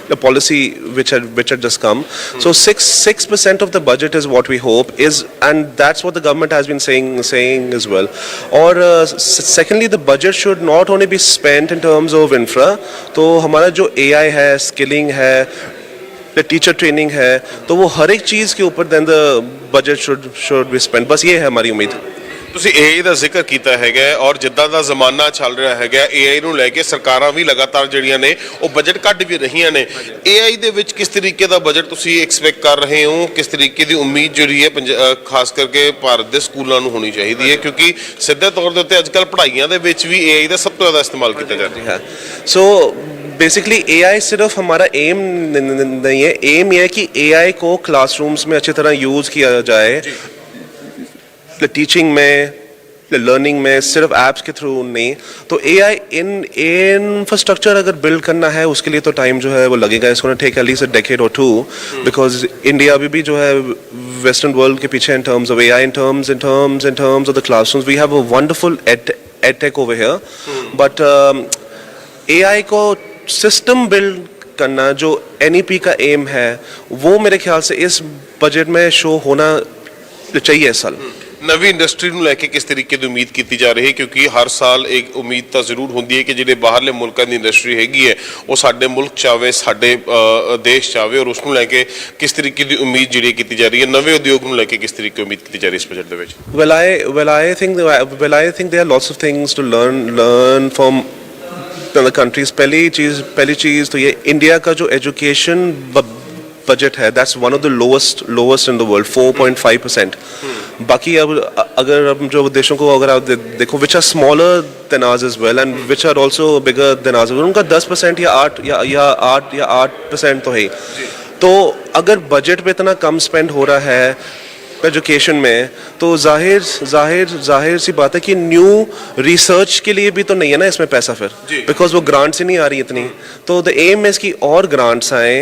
the policy which had just come. So 6% of the budget is what we hope is, and that's what the government has been saying as well. Or secondly, the budget should not only be spent in terms of infra. तो हमारा जो AI है, skilling है, teacher training है, तो वो हर एक चीज़ के ऊपर then the budget should be spent. बस ये है हमारी उम्मीद. ਤੁਸੀਂ AI ਦਾ ਜ਼ਿਕਰ ਕੀਤਾ ਹੈਗਾ ਔਰ ਜਿੱਦਾਂ ਦਾ ਜ਼ਮਾਨਾ ਚੱਲ ਰਿਹਾ ਹੈਗਾ AI ਨੂੰ ਲੈ ਕੇ ਸਰਕਾਰਾਂ ਵੀ ਲਗਾਤਾਰ ਜਿਹੜੀਆਂ ਨੇ ਉਹ ਬਜਟ ਕੱਢ ਵੀ ਰਹੀਆਂ ਨੇ. AI ਦੇ ਵਿੱਚ ਕਿਸ ਤਰੀਕੇ ਦਾ ਬਜਟ ਤੁਸੀਂ ਐਕਸਪੈਕਟ ਕਰ ਰਹੇ ਹੋ, ਕਿਸ ਤਰੀਕੇ ਦੀ ਉਮੀਦ ਜਿਹੜੀ ਹੈ ਖਾਸ ਕਰਕੇ ਭਾਰਤ ਦੇ ਸਕੂਲਾਂ ਨੂੰ ਹੋਣੀ ਚਾਹੀਦੀ ਹੈ, ਕਿਉਂਕਿ ਸਿੱਧੇ ਤੌਰ ਦੇ ਉੱਤੇ ਅੱਜਕੱਲ ਪੜ੍ਹਾਈਆਂ ਦੇ ਵਿੱਚ ਵੀ AI ਦਾ ਸਭ ਤੋਂ ਜ਼ਿਆਦਾ ਇਸਤੇਮਾਲ ਕੀਤਾ ਜਾ ਰਿਹਾ ਹੈ. सो बेसिकली AI सिर्फ हमारा एम नहीं है. एम ये है कि AI को क्लासरूम्स में अच्छी तरह यूज़ किया जाए, टीचिंग में, लर्निंग में, सिर्फ ऐप्स के थ्रू नहीं. तो AI इंफ्रास्ट्रक्चर अगर बिल्ड करना है उसके लिए तो टाइम जो है वो लगेगा. इसको टेक एटलीस्ट अ डेकेड और 2 बिकॉज इंडिया अभी भी जो है वेस्टर्न वर्ल्ड के पीछे in terms of AI, in terms of the classrooms. We have a wonderful edtech over here, but AI को सिस्टम बिल्ड करना जो NEP का एम है वो मेरे ख्याल से इस बजट में शो होना चाहिए इस साल. ਨਵੀਂ ਇੰਡਸਟਰੀ ਨੂੰ ਲੈ ਕੇ ਕਿਸ ਤਰੀਕੇ ਦੀ ਉਮੀਦ ਕੀਤੀ ਜਾ ਰਹੀ ਹੈ, ਕਿਉਂਕਿ ਹਰ ਸਾਲ ਇੱਕ ਉਮੀਦ ਤਾਂ ਜ਼ਰੂਰ ਹੁੰਦੀ ਹੈ ਕਿ ਜਿਹੜੇ ਬਾਹਰਲੇ ਮੁਲਕਾਂ ਦੀ ਇੰਡਸਟਰੀ ਹੈਗੀ ਹੈ ਉਹ ਸਾਡੇ ਮੁਲਕ ਚ ਆਵੇ, ਸਾਡੇ ਦੇਸ਼ ਚ ਆਵੇ, ਔਰ ਉਸ ਨੂੰ ਲੈ ਕੇ ਕਿਸ ਤਰੀਕੇ ਦੀ ਉਮੀਦ ਜਿਹੜੀ ਕੀਤੀ ਜਾ ਰਹੀ ਹੈ, ਨਵੇਂ ਉਦਯੋਗ ਨੂੰ ਲੈ ਕੇ ਕਿਸ ਤਰੀਕੇ ਉਮੀਦ ਕੀਤੀ ਜਾ ਰਹੀ ਹੈ ਇਸ ਬਜਟ ਦੇ ਵਿੱਚ? I think there are lots of things to learn from other countries. पहली चीज़ तो ये इंडिया का जो एजुकेशन बजट है that's one of the lowest in the world, 4.5%. बाकी अब अगर अब जो देशों को अगर आप देखो which are smaller than ours as well and which are also bigger than ours, उनका 10% या 8% तो है. तो अगर बजट पे इतना कम स्पेंड हो रहा है एजुकेशन में तो जाहिर सी बात है कि न्यू रिसर्च के लिए भी तो नहीं है ना इसमें पैसा फिर, बिकॉज वो ग्रांट्स ही नहीं आ रही इतनी. तो द एम है कि और ग्रांट्स आए,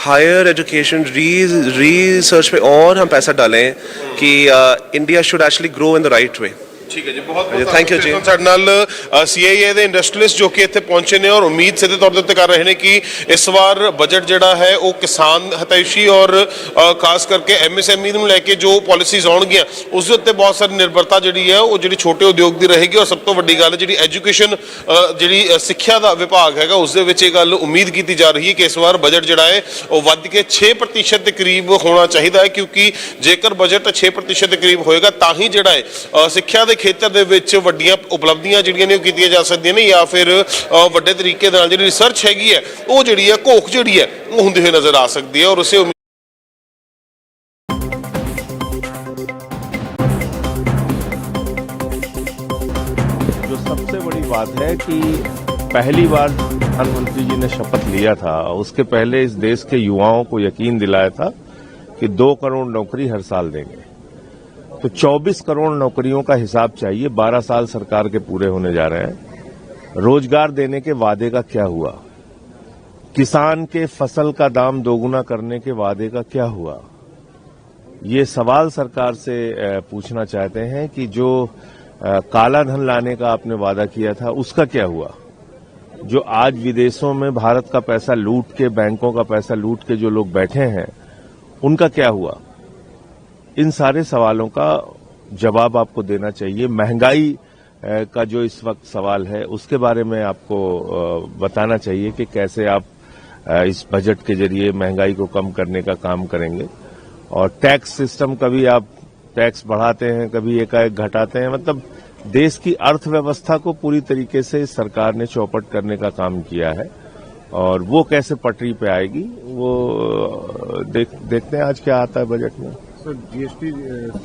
हायर एजुकेशन रिसर्च पे और हम पैसा डालें कि India should actually grow in the right way. ठीक है जी, बहुत थैंक यू जी. ਸਾਡੇ ਨਾਲ CIA ਦੇ ਇੰਡਸਟਰੀਅਲਿਸਟ ਜੋ ਕਿ ਇੱਥੇ ਪਹੁੰਚੇ ਨੇ ਔਰ ਉਮੀਦ ਸਿੱਧੇ ਤੌਰ ਦੇ ਉੱਤੇ ਕਰ ਰਹੇ ਨੇ ਕਿ ਇਸ ਵਾਰ ਬਜਟ ਜਿਹੜਾ ਹੈ ਉਹ ਕਿਸਾਨ ਹਿਤੈਸ਼ੀ ਔਰ ਖਾਸ ਕਰਕੇ MSME ਨੂੰ ਲੈ ਕੇ ਜੋ ਪਾਲਿਸੀਜ਼ ਆਉਣਗੀਆਂ ਉਸ ਦੇ ਉੱਤੇ ਬਹੁਤ ਸਾਰੀ ਨਿਰਭਰਤਾ ਜਿਹੜੀ ਹੈ ਉਹ ਜਿਹੜੀ ਛੋਟੇ ਉਦਯੋਗ ਦੀ ਰਹੇਗੀ. ਔਰ ਸਭ ਤੋਂ ਵੱਡੀ ਗੱਲ ਜਿਹੜੀ ਐਜੂਕੇਸ਼ਨ ਜਿਹੜੀ ਸਿੱਖਿਆ ਦਾ ਵਿਭਾਗ ਹੈਗਾ ਉਸ ਦੇ ਵਿੱਚ ਇਹ ਗੱਲ ਉਮੀਦ ਕੀਤੀ ਜਾ ਰਹੀ ਹੈ ਕਿ ਇਸ ਵਾਰ ਬਜਟ ਜਿਹੜਾ ਹੈ ਉਹ ਵੱਧ ਕੇ 6% ਦੇ ਕਰੀਬ ਹੋਣਾ ਚਾਹੀਦਾ ਹੈ, ਕਿਉਂਕਿ ਜੇਕਰ ਬਜਟ 6% ਦੇ ਕਰੀਬ ਹੋਏਗਾ ਤਾਂ ਹੀ ਜਿਹੜਾ ਹੈ ਸਿੱਖਿਆ ਦੇ ਖੇਤਰ ਦੇ ਵਿੱਚ ਵੱਡੀਆਂ ਉਪਲਬਧੀਆਂ ਜਿਹੜੀਆਂ ਨੇ ਉਹ ਕੀਤੀਆਂ ਜਾ ਸਕਦੀਆਂ ਨੇ, ਜਾਂ ਫਿਰ ਵੱਡੇ ਤਰੀਕੇ ਨਾਲ ਜਿਹੜੀ ਰਿਸਰਚ ਹੈਗੀ ਹੈ ਉਹ ਜਿਹੜੀ ਹੈ ਘੋਖ ਜਿਹੜੀ ਹੈ ਉਹ ਹੁੰਦੀ ਹੋਈ ਨਜ਼ਰ ਆ ਸਕਦੀ ਹੈ. ਔਰ ਉਸੇ जो सबसे बड़ी बात है कि पहली बार प्रधानमंत्री जी ने शपथ लिया था, उसके पहले इस देश के युवाओं को यकीन दिलाया था कि 2 करोड़ नौकरी हर साल देंगे. तो 24 करोड़ नौकरियों का हिसाब चाहिए. 12 साल सरकार के पूरे होने जा रहे हैं. रोजगार देने के वादे का क्या हुआ? किसान के फसल का दाम दोगुना करने के वादे का क्या हुआ? ये सवाल सरकार से पूछना चाहते हैं कि जो काला धन लाने का आपने वादा किया था उसका क्या हुआ? जो आज विदेशों में भारत का पैसा लूट के, बैंकों का पैसा लूट के जो लोग बैठे हैं उनका क्या हुआ? इन सारे सवालों का जवाब आपको देना चाहिए. महंगाई का जो इस वक्त सवाल है उसके बारे में आपको बताना चाहिए कि कैसे आप इस बजट के जरिए महंगाई को कम करने का काम करेंगे. और टैक्स सिस्टम कभी आप टैक्स बढ़ाते हैं, कभी एकाएक घटाते हैं. मतलब देश की अर्थव्यवस्था को पूरी तरीके से सरकार ने चौपट करने का काम किया है और वो कैसे पटरी पे आएगी वो देखते हैं आज क्या आता है बजट में. सर, GST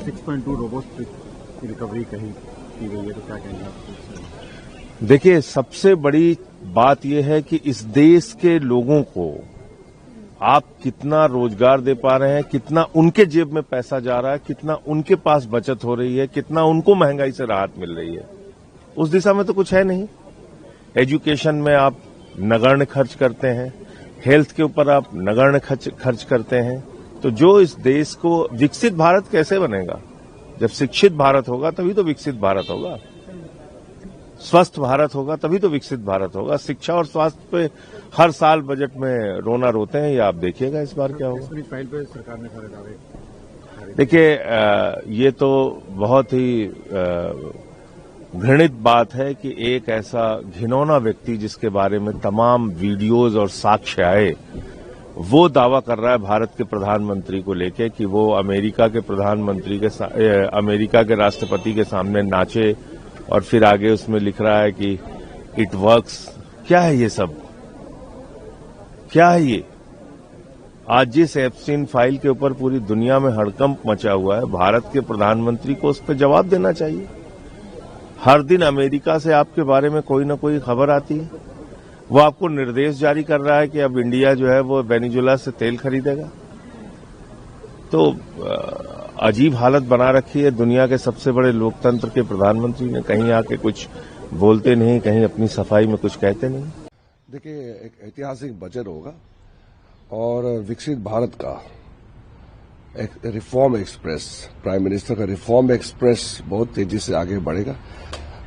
6.2 रोबोस्ट रिकवरी कही की गई है, तो क्या कहेंगे आप? देखिए, सबसे बड़ी बात यह है कि इस देश के लोगों को आप कितना रोजगार दे पा रहे हैं, कितना उनके जेब में पैसा जा रहा है, कितना उनके पास बचत हो रही है, कितना उनको महंगाई से राहत मिल रही है, उस दिशा में तो कुछ है नहीं. एजुकेशन में आप नगण्य खर्च करते हैं, हेल्थ के ऊपर आप नगण्य खर्च करते हैं. तो जो इस देश को विकसित भारत कैसे बनेगा? जब शिक्षित भारत होगा तभी तो विकसित भारत होगा. स्वस्थ भारत होगा तभी तो विकसित भारत होगा. शिक्षा और स्वास्थ्य पे हर साल बजट में रोना रोते हैं, ये आप देखिएगा इस बार क्या होगा। फाइल पे सरकार ने सारे दावे। देखिए, ये तो बहुत ही घृणित बात है कि एक ऐसा घिनौना व्यक्ति जिसके बारे में तमाम वीडियोज और साक्ष्य आए, वो दावा कर रहा है भारत के प्रधानमंत्री को लेके कि वो अमेरिका के प्रधानमंत्री के अमेरिका के राष्ट्रपति के सामने नाचे, और फिर आगे उसमें लिख रहा है कि इट वर्क्स। क्या है ये सब? क्या है ये? आज जिस एप्स्टीन फाइल के ऊपर पूरी दुनिया में हड़कंप मचा हुआ है, भारत के प्रधानमंत्री को उस पर जवाब देना चाहिए। हर दिन अमेरिका से आपके बारे में कोई न कोई खबर आती है, वो आपको निर्देश जारी कर रहा है कि अब इंडिया जो है वो वेनेजुएला से तेल खरीदेगा। तो अजीब हालत बना रखी है दुनिया के सबसे बड़े लोकतंत्र के प्रधानमंत्री ने। कहीं आके कुछ बोलते नहीं, कहीं अपनी सफाई में कुछ कहते नहीं। देखिए, एक ऐतिहासिक बजट होगा और विकसित भारत का एक रिफॉर्म एक्सप्रेस, प्राइम मिनिस्टर का रिफॉर्म एक्सप्रेस बहुत तेजी से आगे बढ़ेगा।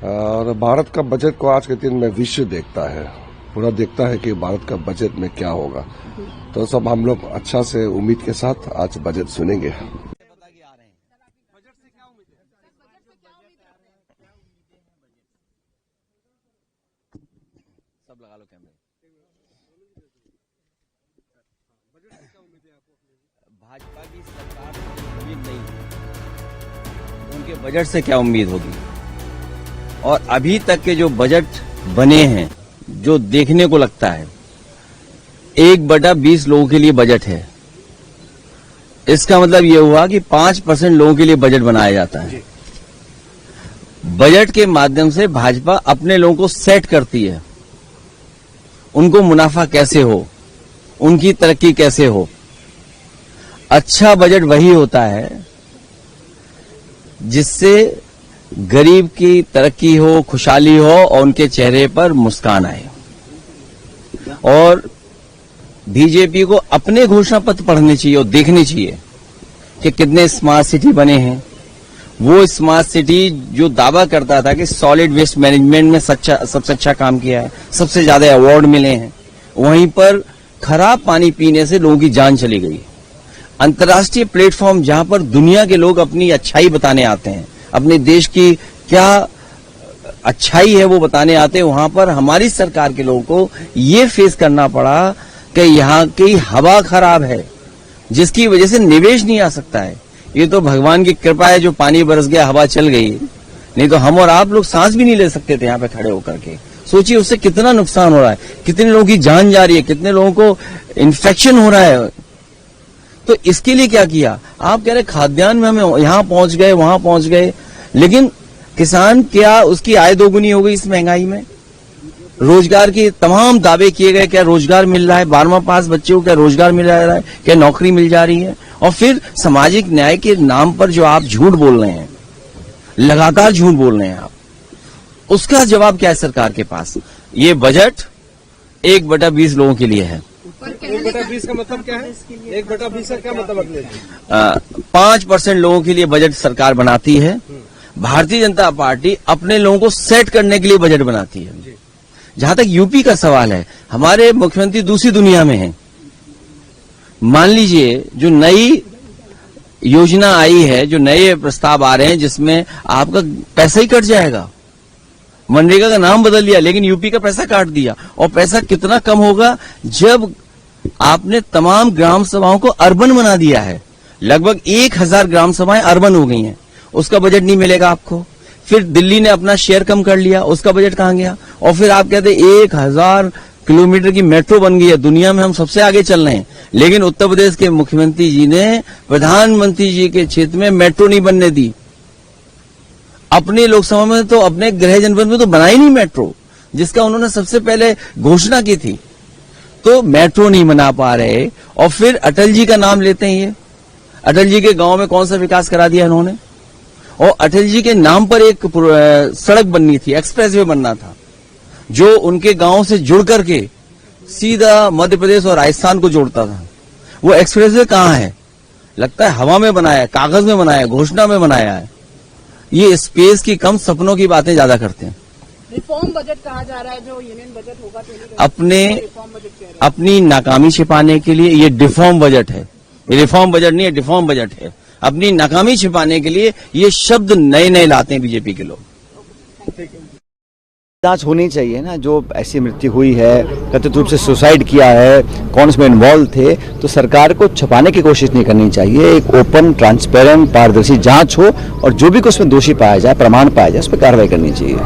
और भारत का बजट को आज के दिन में विश्व देखता है, पूरा देखता है कि भारत का बजट में क्या होगा। तो सब हम लोग अच्छा से उम्मीद के साथ आज बजट सुनेंगे। सब लगा लो कैमरे। भाजपा की सरकार से उम्मीद नहीं, उनके बजट से क्या उम्मीद होगी? और अभी तक के जो बजट बने हैं, जो देखने को लगता है 1/20 लोगों के लिए बजट है। इसका मतलब यह हुआ कि 5% लोगों के लिए बजट बनाया जाता है। बजट के माध्यम से भाजपा अपने लोगों को सेट करती है, उनको मुनाफा कैसे हो, उनकी तरक्की कैसे हो। अच्छा बजट वही होता है जिससे गरीब की तरक्की हो, खुशहाली हो और उनके चेहरे पर मुस्कान आए। और बीजेपी को अपने घोषणा पत्र पढ़ने चाहिए और देखने चाहिए कि कितने स्मार्ट सिटी बने हैं। वो स्मार्ट सिटी जो दावा करता था कि सॉलिड वेस्ट मैनेजमेंट में सबसे अच्छा काम किया है, सबसे ज्यादा अवार्ड मिले हैं, वहीं पर खराब पानी पीने से लोगों की जान चली गई। अंतर्राष्ट्रीय प्लेटफॉर्म जहां पर दुनिया के लोग अपनी अच्छाई बताने आते हैं, अपने देश की क्या अच्छाई है वो बताने आते हैं, वहां पर हमारी सरकार के लोगों को ये फेस करना पड़ा कि यहाँ की हवा खराब है, जिसकी वजह से निवेश नहीं आ सकता है। ये तो भगवान की कृपा है जो पानी बरस गया, हवा चल गई, नहीं तो हम और आप लोग सांस भी नहीं ले सकते थे यहाँ पे खड़े होकर के। सोचिए उससे कितना नुकसान हो रहा है, कितने लोगों की जान जा रही है, कितने लोगों को इन्फेक्शन हो रहा है। तो इसके लिए क्या किया? आप कह रहे खाद्यान्न में हम यहां पहुंच गए, वहां पहुंच गए, लेकिन किसान क्या उसकी आय दोगुनी हो गई इस महंगाई में? रोजगार के तमाम दावे किए गए, क्या रोजगार मिल रहा है? 12वां पास बच्चे को क्या रोजगार मिल रहा है? क्या नौकरी मिल जा रही है? और फिर सामाजिक न्याय के नाम पर जो आप झूठ बोल रहे हैं, लगातार झूठ बोल रहे हैं आप, उसका जवाब क्या है सरकार के पास? ये बजट 1/20 लोगों के लिए है। 1/20 का मतलब क्या है? 1/20 का क्या मतलब? 5% लोगों के लिए बजट सरकार बनाती है। भारतीय जनता पार्टी अपने लोगों को सेट करने के लिए बजट बनाती है। जहां तक यूपी का सवाल है, हमारे मुख्यमंत्री दूसरी दुनिया में हैं। मान लीजिए जो नई योजना आई है, जो नए प्रस्ताव आ रहे हैं, जिसमें आपका पैसा ही कट जाएगा। मनरेगा का नाम बदल दिया लेकिन यूपी का पैसा काट दिया। और पैसा कितना कम होगा जब आपने तमाम ग्राम सभाओं को अर्बन बना दिया है। लगभग 1000 ग्राम सभाएं अर्बन हो गई हैं, उसका बजट नहीं मिलेगा आपको। फिर दिल्ली ने अपना शेयर कम कर लिया, उसका बजट कहां गया? और फिर आप कहते 1000 किलोमीटर की मेट्रो बन गई है, दुनिया में हम सबसे आगे चल रहे हैं, लेकिन उत्तर प्रदेश के मुख्यमंत्री जी ने प्रधानमंत्री जी के क्षेत्र में मेट्रो नहीं बनने दी। अपने लोकसभा में तो, अपने गृह जनपद में तो बनाई नहीं मेट्रो, जिसका उन्होंने सबसे पहले घोषणा की थी। तो मेट्रो नहीं बना पा रहे। और फिर अटल जी का नाम लेते हैं। ये अटल जी के गांव में कौन सा विकास करा दिया इन्होंने? और अटल जी के नाम पर एक सड़क बननी थी, एक्सप्रेसवे बनना था, जो उनके गांव से जुड़ करके सीधा मध्य प्रदेश और राजस्थान को जोड़ता था। वो एक्सप्रेसवे कहां है? लगता है हवा में बनाया है, कागज में बनाया है, घोषणा में बनाया है। ये स्पेस की कम, सपनों की बातें ज्यादा करते हैं। रिफॉर्म बजट कहा जा रहा है, जो यूनियन बजट होगा अपने रिफॉर्म बजट कह रहे हैं। अपनी नाकामी छिपाने के लिए ये डिफॉर्म बजट है, ये रिफॉर्म बजट नहीं है, डिफॉर्म बजट है। अपनी नाकामी छिपाने के लिए ये शब्द नए नए लाते हैं बीजेपी के लोग। जांच होनी चाहिए ना, जो ऐसी मृत्यु हुई है, कथित रूप से सुसाइड किया है, कौन उसमें इन्वॉल्व थे, तो सरकार को छुपाने की कोशिश नहीं करनी चाहिए। एक ओपन, ट्रांसपेरेंट, पारदर्शी जांच हो और जो भी उसमें दोषी पाया जाए, प्रमाण पाया जाए, उस पर कार्रवाई करनी चाहिए।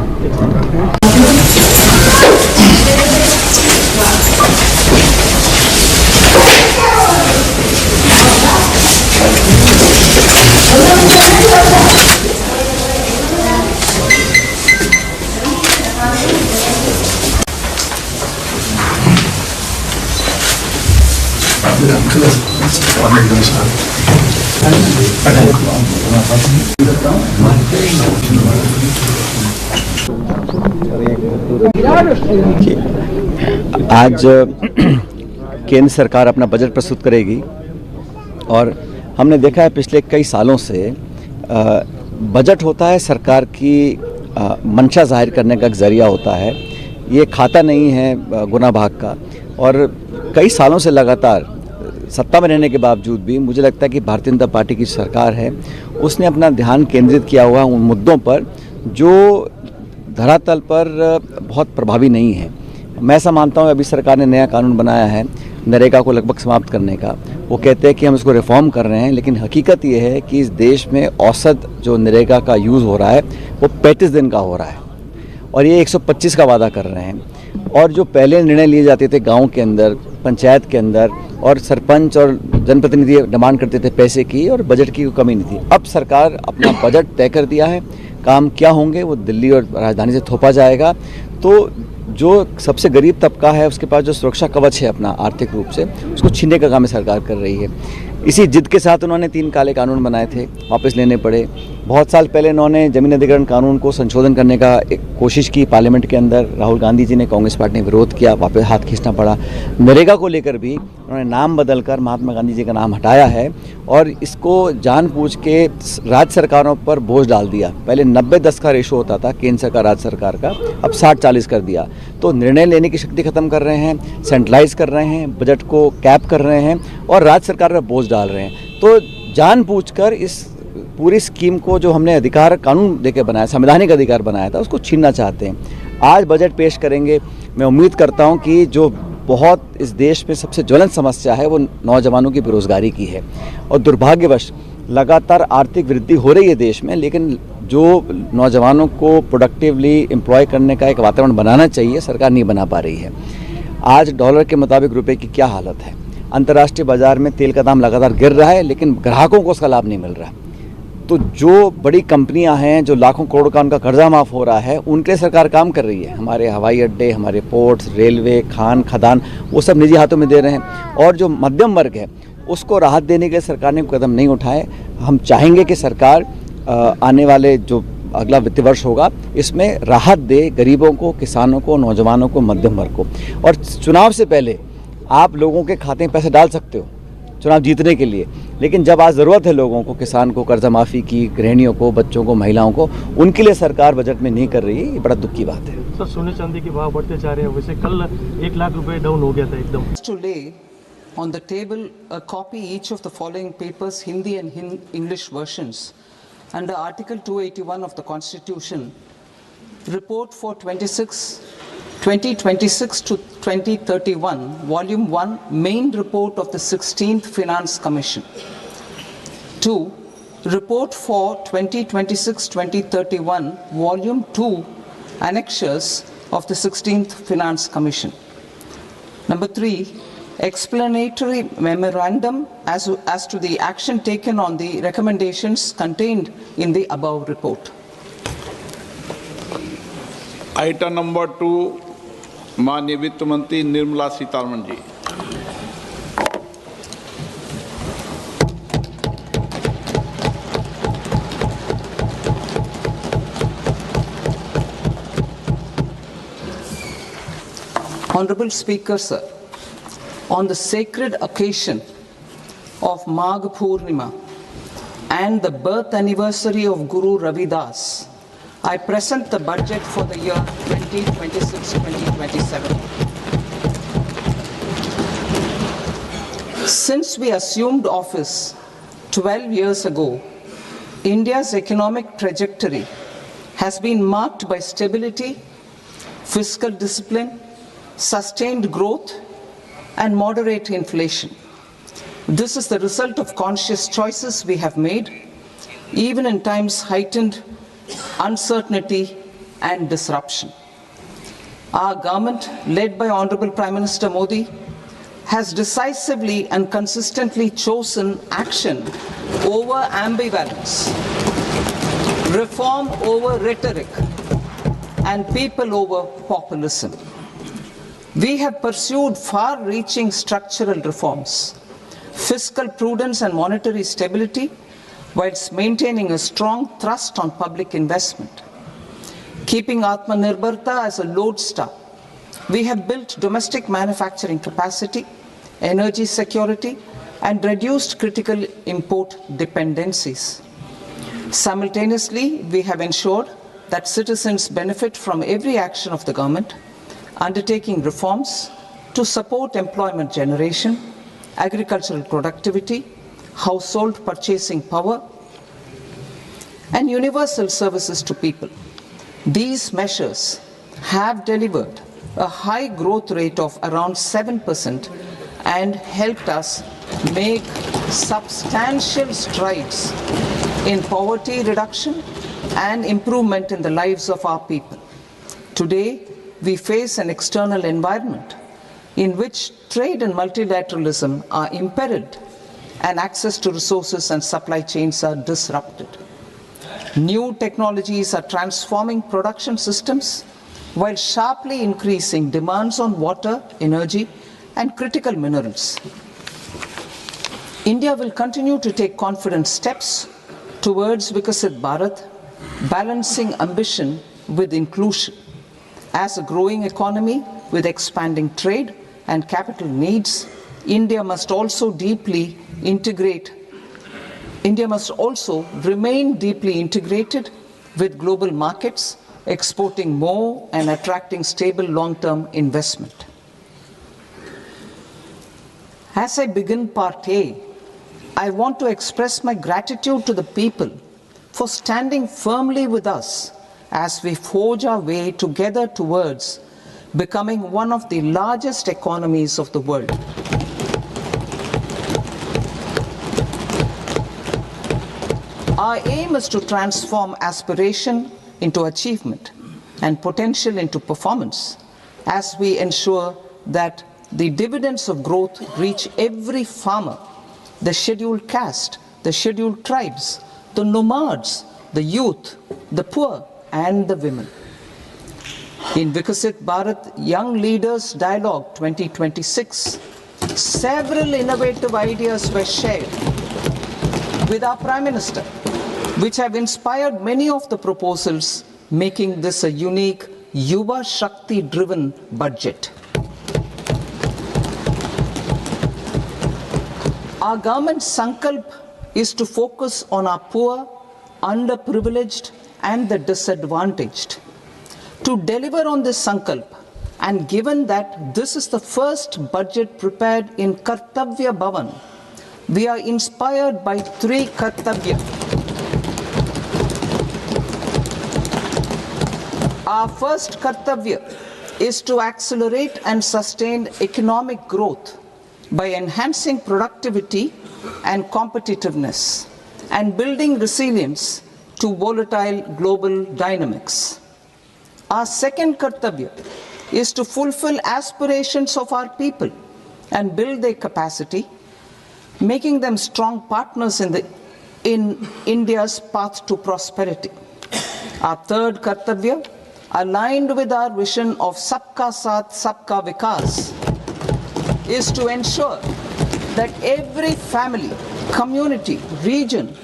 आज केंद्र सरकार अपना बजट प्रस्तुत करेगी और हमने देखा है पिछले कई सालों से बजट होता है सरकार की मंशा जाहिर करने का एक जरिया होता है। ये खाता नहीं है गुना भाग का, और कई सालों से लगातार सत्ता में रहने के बावजूद भी मुझे लगता है कि भारतीय जनता पार्टी की सरकार है, उसने अपना ध्यान केंद्रित किया हुआ उन मुद्दों पर जो धरातल पर बहुत प्रभावी नहीं है। मैं ऐसा मानता हूँ अभी सरकार ने नया कानून बनाया है नरेगा को लगभग समाप्त करने का। वो कहते हैं कि हम इसको रिफॉर्म कर रहे हैं, लेकिन हकीकत ये है कि इस देश में औसत जो नरेगा का यूज़ हो रहा है वो 35 दिन का हो रहा है और ये 125 का वादा कर रहे हैं। और जो पहले निर्णय लिए जाते थे गांव के अंदर, पंचायत के अंदर, और सरपंच और जनप्रतिनिधि डिमांड करते थे पैसे की, और बजट की कोई कमी नहीं थी। अब सरकार अपना बजट तय कर दिया है, काम क्या होंगे वो दिल्ली और राजधानी से थोपा जाएगा। तो जो सबसे गरीब तबका है उसके पास जो सुरक्षा कवच है अपना आर्थिक रूप से, उसको छीनने का काम सरकार कर रही है। इसी जिद के साथ उन्होंने 3 काले कानून बनाए थे, वापस लेने पड़े। बहुत साल पहले उन्होंने जमीन अधिग्रहण कानून को संशोधन करने का एक कोशिश की पार्लियामेंट के अंदर, राहुल गांधी जी ने, कांग्रेस पार्टी ने विरोध किया, वापस हाथ खींचना पड़ा। नरेगा को लेकर भी उन्होंने नाम बदलकर महात्मा गांधी जी का नाम हटाया है और इसको जानबूझ के राज्य सरकारों पर बोझ डाल दिया। पहले 90-10 का रेशो होता था केंद्र सरकार राज्य सरकार का, अब 60-40 कर दिया। तो निर्णय लेने की शक्ति खत्म कर रहे हैं, सेंट्रलाइज कर रहे हैं, बजट को कैप कर रहे हैं और राज्य सरकार पर बोझ डाल रहे हैं। तो जानबूझकर इस पूरी स्कीम को जो हमने अधिकार कानून देके बनाया, संवैधानिक अधिकार बनाया था, उसको छीनना चाहते हैं। आज बजट पेश करेंगे, मैं उम्मीद करता हूं कि जो बहुत इस देश में सबसे ज्वलंत समस्या है वो नौजवानों की बेरोजगारी की है। और दुर्भाग्यवश लगातार आर्थिक वृद्धि हो रही है देश में, लेकिन जो नौजवानों को प्रोडक्टिवली एम्प्लॉय करने का एक वातावरण बनाना चाहिए, सरकार नहीं बना पा रही है। आज डॉलर के मुताबिक रुपए की क्या हालत है, अंतर्राष्ट्रीय बाजार में तेल का दाम लगातार गिर रहा है, लेकिन ग्राहकों को उसका लाभ नहीं मिल रहा। तो जो बड़ी कंपनियां हैं, जो लाखों करोड़ का उनका कर्जा माफ़ हो रहा है, उनके लिए सरकार काम कर रही है। हमारे हवाई अड्डे, हमारे पोर्ट्स, रेलवे, खान खदान, वो सब निजी हाथों में दे रहे हैं। और जो मध्यम वर्ग है उसको राहत देने के लिए सरकार ने कदम नहीं उठाए। हम चाहेंगे कि सरकार आने वाले जो अगला वित्तीय वर्ष होगा इसमें राहत दे गरीबों को, किसानों को, नौजवानों को, मध्यम वर्ग को। और चुनाव से पहले आप लोगों के खाते में पैसे डाल सकते हो चुनाव जीतने के लिए, लेकिन जब आज ज़रूरत है लोगों को, किसान को, कर्जा माफ़ी की, गृहिणियों को, बच्चों को, महिलाओं को, उनके लिए सरकार बजट में नहीं कर रही है। ये बड़ा दुख की बात है। सर, सोने चांदी के भाव बढ़ते जा रहे हैं, वैसे कल 1 लाख रुपए डाउन हो गया था एकदम। To lay on the table a copy each of the following papers, Hindi and English versions, under Article 281 of the Constitution. Report for 2026 to 2031, Volume 1, Main Report of the 16th Finance Commission. 2. Report for 2026-2031, Volume 2, Annexures of the 16th Finance Commission. Number 3, explanatory memorandum as to the action taken on the recommendations contained in the above report. Item number 2, माननीय वित्त मंत्री Nirmala Sitharaman ji. Honorable Speaker, sir, on the sacred occasion of Magh Purnima and the birth anniversary of Guru Ravidas, I present the budget for the year 2026-2027. Since we assumed office 12 years ago, India's economic trajectory has been marked by stability, fiscal discipline, sustained growth, and moderate inflation. This is the result of conscious choices we have made, even in times heightened uncertainty and disruption. Our government, led by Honorable Prime Minister Modi, has decisively and consistently chosen action over ambivalence, reform over rhetoric, and people over populism. We have pursued far-reaching structural reforms, fiscal prudence and monetary stability, whilst maintaining a strong thrust on public investment. Keeping Atmanirbharta as a lodestar, we have built domestic manufacturing capacity, energy security, and reduced critical import dependencies. Simultaneously, we have ensured that citizens benefit from every action of the government, undertaking reforms to support employment generation, agricultural productivity, household purchasing power, and universal services to people. These measures have delivered a high growth rate of around 7% and helped us make substantial strides in poverty reduction and improvement in the lives of our people. Today, we face an external environment in which trade and multilateralism are imperiled and access to resources and supply chains are disrupted. New technologies are transforming production systems while sharply increasing demands on water, energy, and critical minerals. India will continue to take confident steps towards Viksit Bharat, balancing ambition with inclusion. As a growing economy with expanding trade and capital needs, India must also remain deeply integrated with global markets, exporting more and attracting stable long-term investment. As I begin Part A, I want to express my gratitude to the people for standing firmly with us as we forge our way together towards becoming one of the largest economies of the world. Our aim is to transform aspiration into achievement and potential into performance as we ensure that the dividends of growth reach every farmer, the scheduled caste, the scheduled tribes, the nomads, the youth, the poor, and the women. In Viksit Bharat Young Leaders Dialogue 2026, several innovative ideas were shared with our Prime Minister, which have inspired many of the proposals, making this a unique Yuva Shakti-driven budget. Our government's sankalp is to focus on our poor, underprivileged, and the disadvantaged. To deliver on this sankalp, and given that this is the first budget prepared in Kartavya Bhavan, we are inspired by three Kartavya. Our first Kartavya is to accelerate and sustain economic growth by enhancing productivity and competitiveness and building resilience to volatile global dynamics. Our second Kartavya is to fulfill aspirations of our people and build their capacity, making them strong partners in India's path to prosperity. Our third Kartavya, aligned with our vision of Sabka Saath, Sabka Vikas, is to ensure that every family, community, region,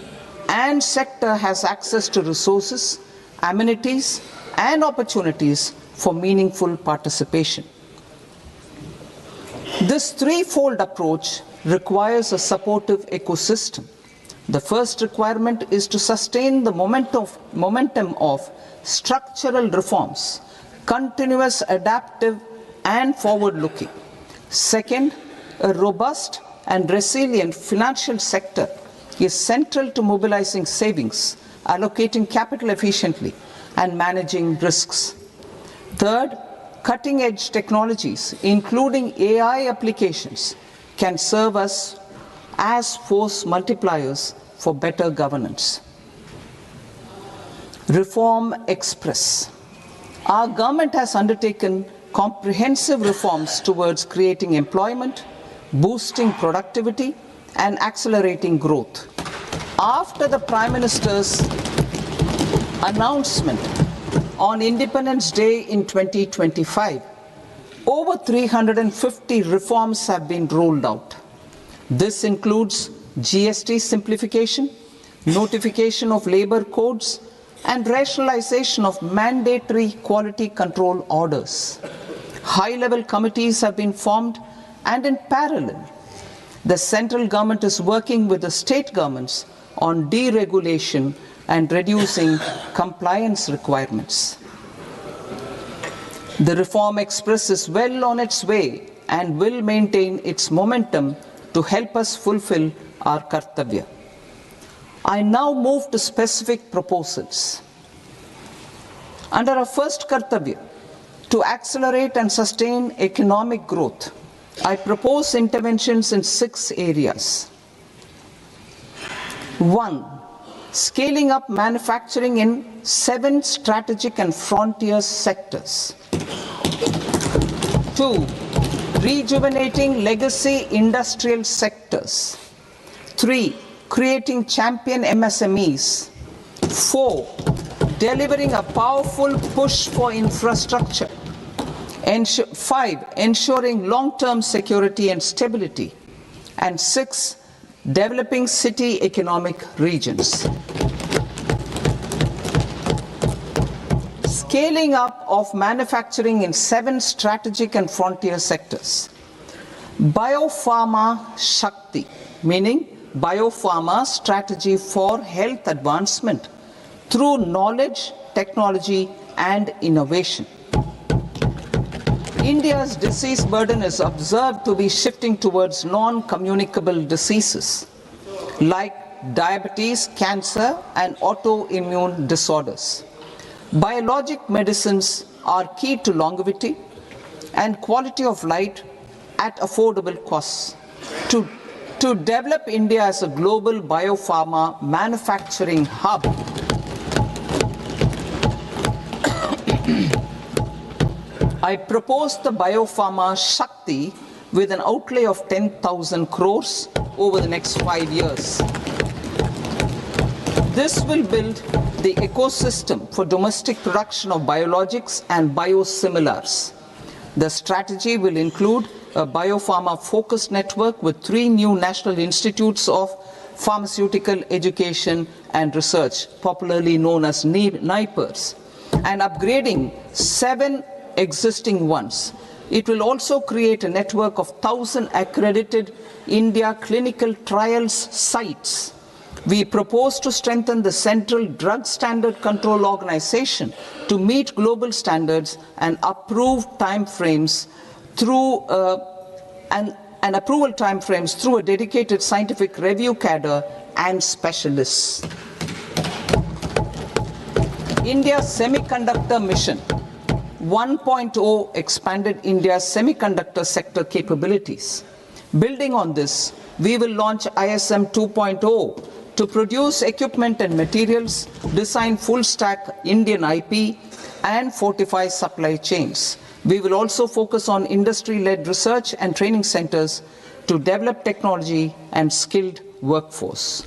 and sector has access to resources, amenities, and opportunities for meaningful participation. This threefold approach requires a supportive ecosystem The first requirement is to sustain the momentum of structural reforms, continuous, adaptive, and forward-looking. Second, a robust and resilient financial sector is central to mobilizing savings, allocating capital efficiently, and managing risks. Third, cutting-edge technologies, including AI applications, can serve us as force multipliers for better governance. Reform Express. Our government has undertaken comprehensive reforms towards creating employment, boosting productivity, and accelerating growth. After the Prime Minister's announcement on Independence Day in 2025, over 350 reforms have been rolled out. This includes GST simplification, notification of labor codes, and rationalization of mandatory quality control orders. High-level committees have been formed, and in parallel, the central government is working with the state governments on deregulation and reducing compliance requirements. The Reform Express is well on its way and will maintain its momentum to help us fulfill our kartavya. I now move to specific proposals. Under our first kartavya, to accelerate and sustain economic growth, I propose interventions in 6 areas. 1. Scaling up manufacturing in 7 strategic and frontier sectors. 2. Rejuvenating legacy industrial sectors. 3. Creating champion MSMEs. 4. Delivering a powerful push for infrastructure. 5. Ensuring long-term security and stability. And 6. Developing city economic regions. Scaling up of manufacturing in 7 strategic and frontier sectors. Biopharma Shakti, meaning biopharma strategy for health advancement through knowledge, technology, and innovation. India's disease burden is observed to be shifting towards non-communicable diseases like diabetes, cancer, and autoimmune disorders. Biologic medicines are key to longevity and quality of life at affordable costs. To develop India as a global biopharma manufacturing hub, I propose the Biopharma Shakti with an outlay of 10,000 crores over the next 5 years. This will build the ecosystem for domestic production of biologics and biosimilars. The strategy will include a biopharma-focused network with 3 new national institutes of pharmaceutical education and research, popularly known as NIPERs, and upgrading 7 existing ones. It will also create a network of 1,000 accredited India clinical trials sites. We propose to strengthen the Central Drug Standard Control Organization to meet global standards and approve timeframes through approval timeframes through a dedicated scientific review cadre and specialists. India's Semiconductor Mission 1.0 expanded India's semiconductor sector capabilities. Building on this, we will launch ISM 2.0 to produce equipment and materials, design full-stack Indian IP, and fortify supply chains. We will also focus on industry-led research and training centers to develop technology and skilled workforce.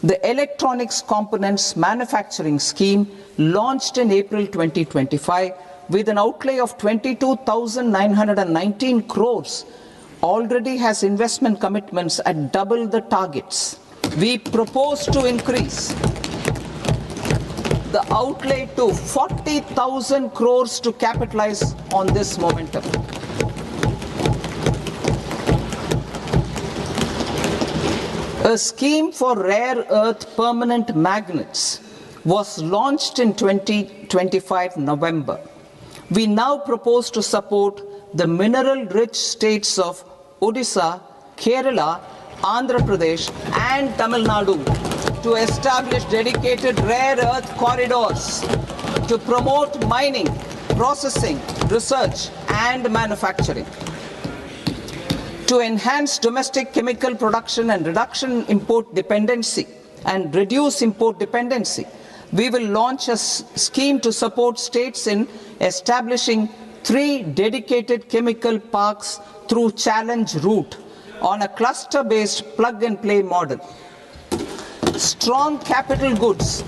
The Electronics Components Manufacturing Scheme, launched in April 2025, with an outlay of 22,919 crores, already has investment commitments at double the targets. We propose to increase the outlay to 40,000 crores to capitalize on this momentum. A scheme for rare earth permanent magnets was launched in 2025 November. We now propose to support the mineral-rich states of Odisha, Kerala, Andhra Pradesh and Tamil Nadu to establish dedicated rare earth corridors to promote mining, processing, research and manufacturing. To enhance domestic chemical production and reduction import dependency and reduce import dependency, we will launch a scheme to support states in establishing 3 dedicated chemical parks through challenge route on a cluster-based plug-and-play model. Strong capital goods.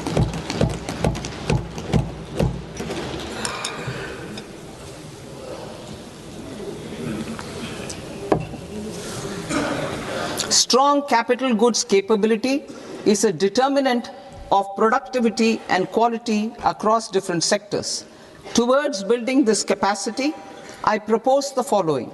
Strong capital goods capability is a determinant of productivity and quality across different sectors. Towards building this capacity, I propose the following.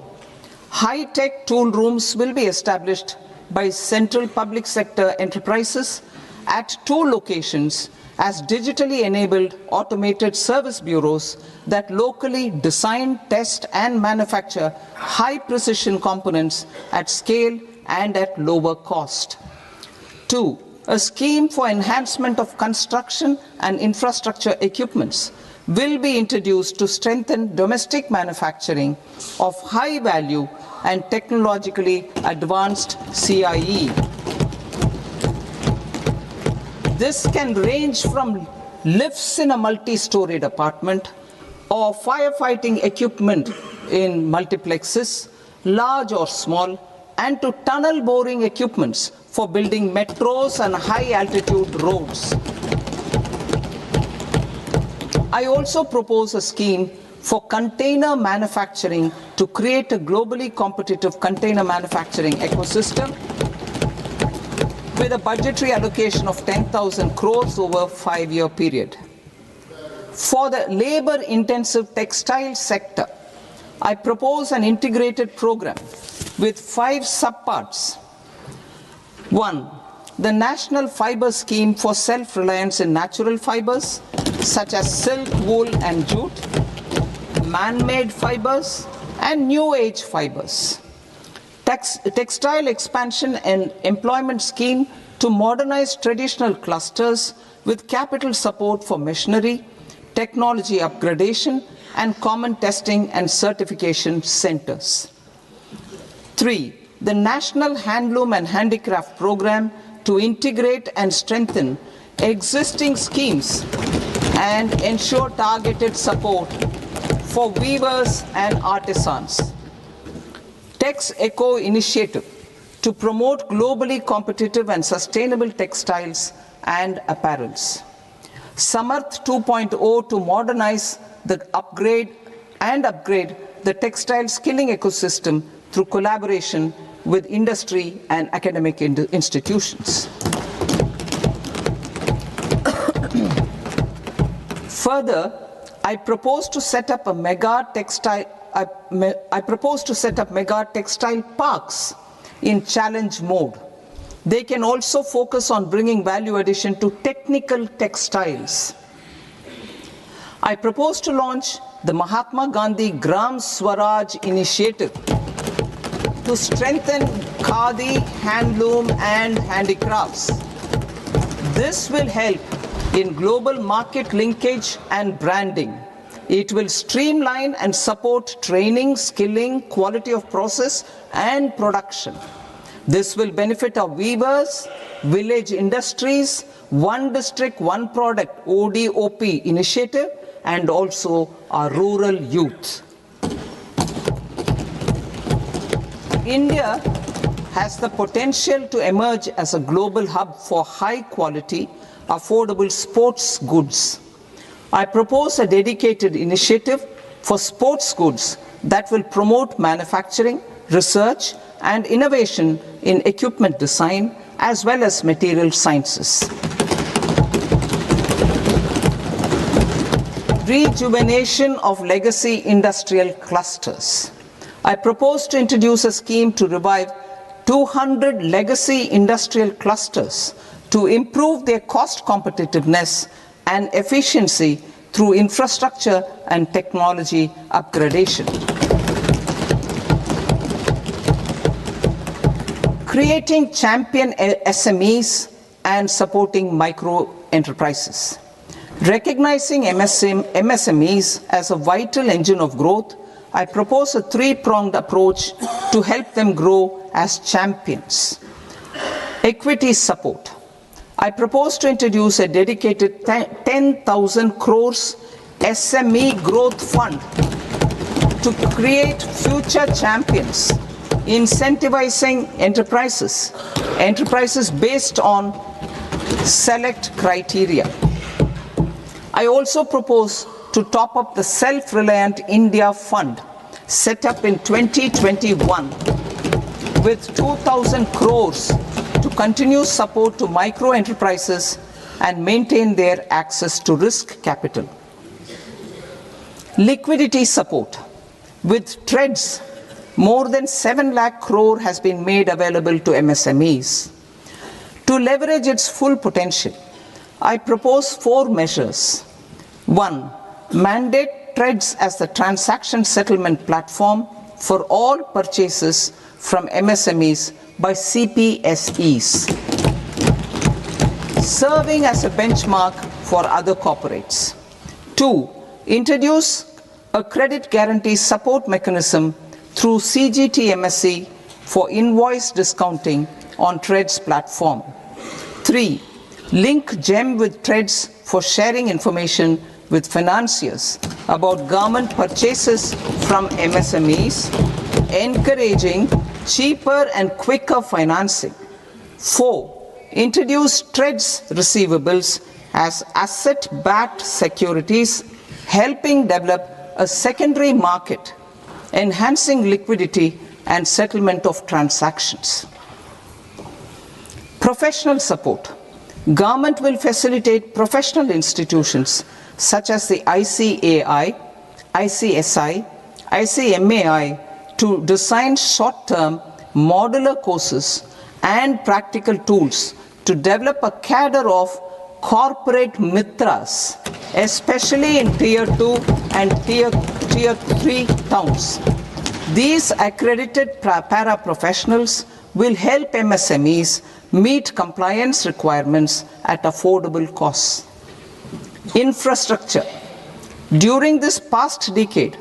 High-tech tool rooms will be established by central public sector enterprises at 2 locations as digitally enabled automated service bureaus that locally design, test and manufacture high-precision components at scale and at lower cost. 2. A scheme for enhancement of construction and infrastructure equipments will be introduced to strengthen domestic manufacturing of high value and technologically advanced CIE. This can range from lifts in a multi-storied apartment or firefighting equipment in multiplexes, large or small, and to tunnel boring equipments for building metros and high-altitude roads. I also propose a scheme for container manufacturing to create a globally competitive container manufacturing ecosystem with a budgetary allocation of 10,000 crores over a 5-year period. For the labor-intensive textile sector, I propose an integrated program with 5 subparts. 1. The National Fiber Scheme for self-reliance in natural fibers, such as silk, wool and jute, man-made fibers and new age fibers. Textile expansion and employment scheme to modernize traditional clusters with capital support for machinery, technology upgradation and common testing and certification centers. 3. The National Handloom and Handicraft Program to integrate and strengthen existing schemes and ensure targeted support for weavers and artisans. Tex Eco Initiative to promote globally competitive and sustainable textiles and apparels. Samarth 2.0 to modernize the upgrade the textile skilling ecosystem through collaboration with industry and academic institutions. Further, I propose to set up mega textile parks in challenge mode. They can also focus on bringing value addition to technical textiles. I propose to launch the Mahatma Gandhi Gram Swaraj initiative to strengthen khadi, handloom and handicrafts. This will help in global market linkage and branding. It will streamline and support training, skilling, quality of process and production. This will benefit our weavers, village industries, one district, one product ODOP initiative and also our rural youth. India has the potential to emerge as a global hub for high quality, affordable sports goods. I propose a dedicated initiative for sports goods that will promote manufacturing, research and innovation in equipment design as well as material sciences. Rejuvenation of legacy industrial clusters. I propose to introduce a scheme to revive 200 legacy industrial clusters to improve their cost competitiveness and efficiency through infrastructure and technology upgradation. Creating champion SMEs and supporting micro enterprises. Recognizing MSMEs as a vital engine of growth, I propose a three-pronged approach to help them grow as champions. Equity support. I propose to introduce a dedicated 10,000 crores SME growth fund to create future champions, incentivizing enterprises based on select criteria. I also propose to top up the Self-Reliant India Fund set up in 2021 with 2,000 crores to continue support to micro enterprises and maintain their access to risk capital. Liquidity support. With TREDS, more than 7 lakh crore has been made available to MSMEs. To leverage its full potential, I propose 4 measures. 1. Mandate TREDS as the transaction settlement platform for all purchases from MSMEs by CPSEs, serving as a benchmark for other corporates. 2. Introduce a credit guarantee support mechanism through CGT MSE for invoice discounting on TREDS platform. 3. Link GEM with TREDS for sharing information with financiers about government purchases from MSMEs, encouraging cheaper and quicker financing. 4. Introduce TREDS receivables as asset-backed securities, helping develop a secondary market, enhancing liquidity and settlement of transactions. Professional support. Government will facilitate professional institutions such as the ICAI, ICSI, ICMAI to design short-term modular courses and practical tools to develop a cadre of corporate mitras, especially in Tier 2 and Tier 3 towns. These accredited para-professionals will help MSMEs meet compliance requirements at affordable costs. Infrastructure. During this past decade,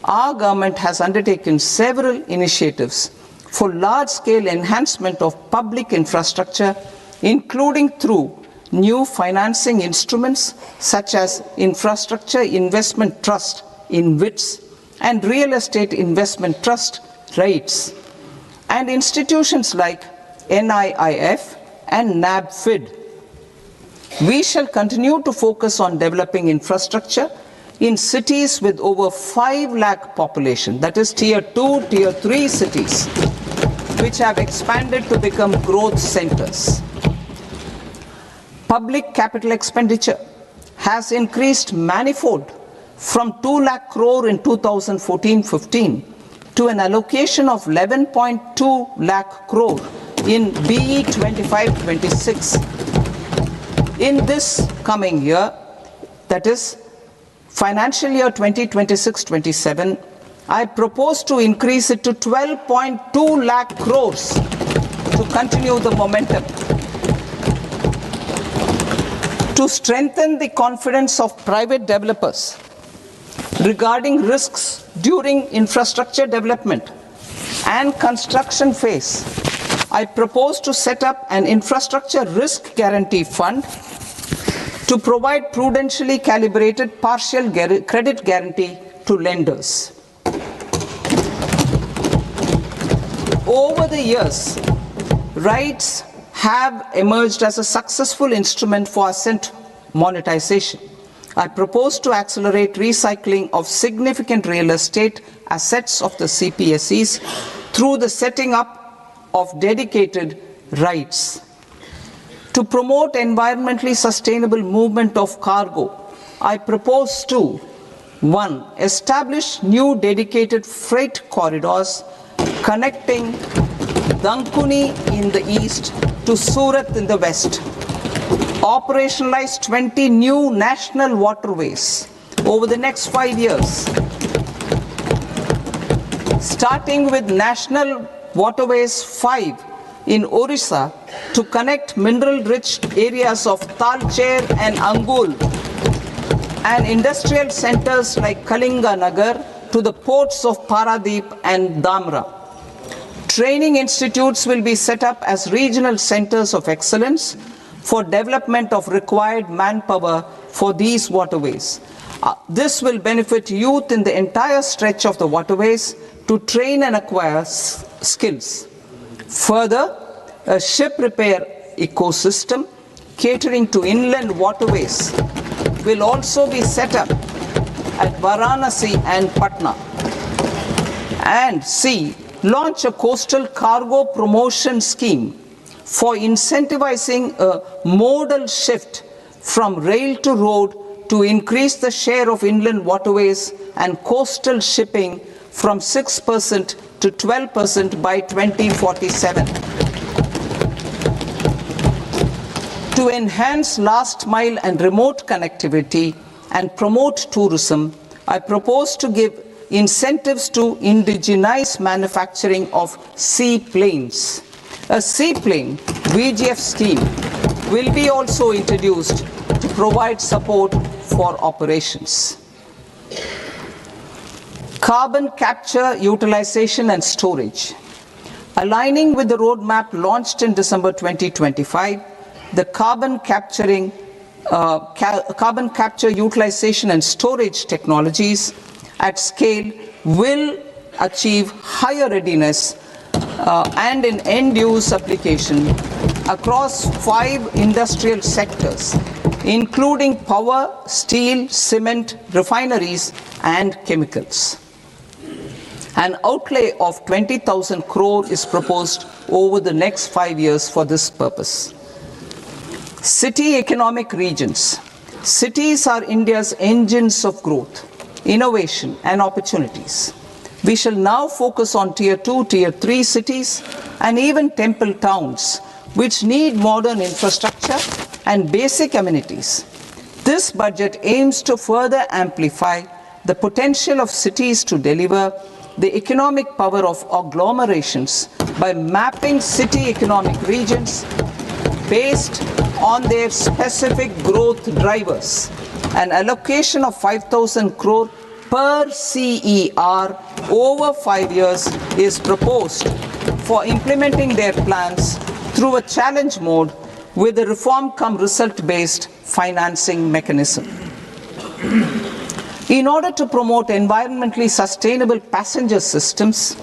our government has undertaken several initiatives for large-scale enhancement of public infrastructure, including through new financing instruments such as Infrastructure Investment Trust (InvITs) and Real Estate Investment Trust (REITs), and institutions like NIIF and NABFID. We shall continue to focus on developing infrastructure in cities with over 5 lakh population, that is Tier 2, Tier 3 cities, which have expanded to become growth centers. Public capital expenditure has increased manifold from 2 lakh crore in 2014-15 to an allocation of 11.2 lakh crore in BE 25-26. In this coming year, that is financial year 2026-27, I propose to increase it to 12.2 lakh crores to continue the momentum. To strengthen the confidence of private developers regarding risks during infrastructure development and construction phase, I propose to set up an infrastructure risk guarantee fund to provide prudentially calibrated partial credit guarantee to lenders. Over the years, REITs have emerged as a successful instrument for asset monetization. I propose to accelerate recycling of significant real estate assets of the CPSEs through the setting up of dedicated REITs. To promote environmentally sustainable movement of cargo, I propose to 1. Establish new dedicated freight corridors connecting Dankuni in the east to Surat in the west. Operationalize 20 new national waterways over the next 5 years. Starting with National Waterways 5 in Orissa to connect mineral-rich areas of Talcher and Angul and industrial centers like Kalinga Nagar to the ports of Paradeep and Dhamra. Training institutes will be set up as regional centers of excellence for development of required manpower for these waterways. This will benefit youth in the entire stretch of the waterways to train and acquire skills. Further, a ship repair ecosystem catering to inland waterways will also be set up at Varanasi and Patna. And C, launch a coastal cargo promotion scheme for incentivizing a modal shift from rail to road to increase the share of inland waterways and coastal shipping from 6% to 12% by 2047. To enhance last mile and remote connectivity and promote tourism, I propose to give incentives to indigenize manufacturing of seaplanes. A seaplane VGF scheme will be also introduced to provide support for operations. Carbon capture, utilization and storage. Aligning with the roadmap launched in December 2025, the carbon capture, utilization and storage technologies at scale will achieve higher readiness and in end-use application across 5 industrial sectors, including power, steel, cement, refineries, and chemicals. An outlay of 20,000 crore is proposed over the next 5 years for this purpose. City economic regions. Cities are India's engines of growth, innovation, and opportunities. We shall now focus on Tier 2, Tier 3 cities, and even temple towns, which need modern infrastructure and basic amenities. This budget aims to further amplify the potential of cities to deliver the economic power of agglomerations by mapping city economic regions based on their specific growth drivers. An allocation of 5,000 crore per CER over 5 years is proposed for implementing their plans through a challenge mode with a reform-cum-result-based financing mechanism. In order to promote environmentally sustainable passenger systems,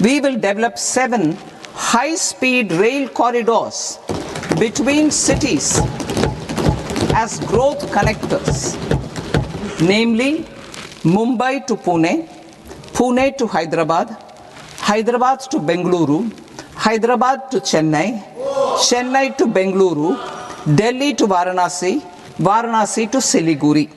we will develop 7 high-speed rail corridors between cities as growth connectors, namely Mumbai to Pune, Pune to Hyderabad, Hyderabad to Bengaluru, Hyderabad to Chennai, Chennai to Bengaluru, Delhi to Varanasi, Varanasi to Siliguri.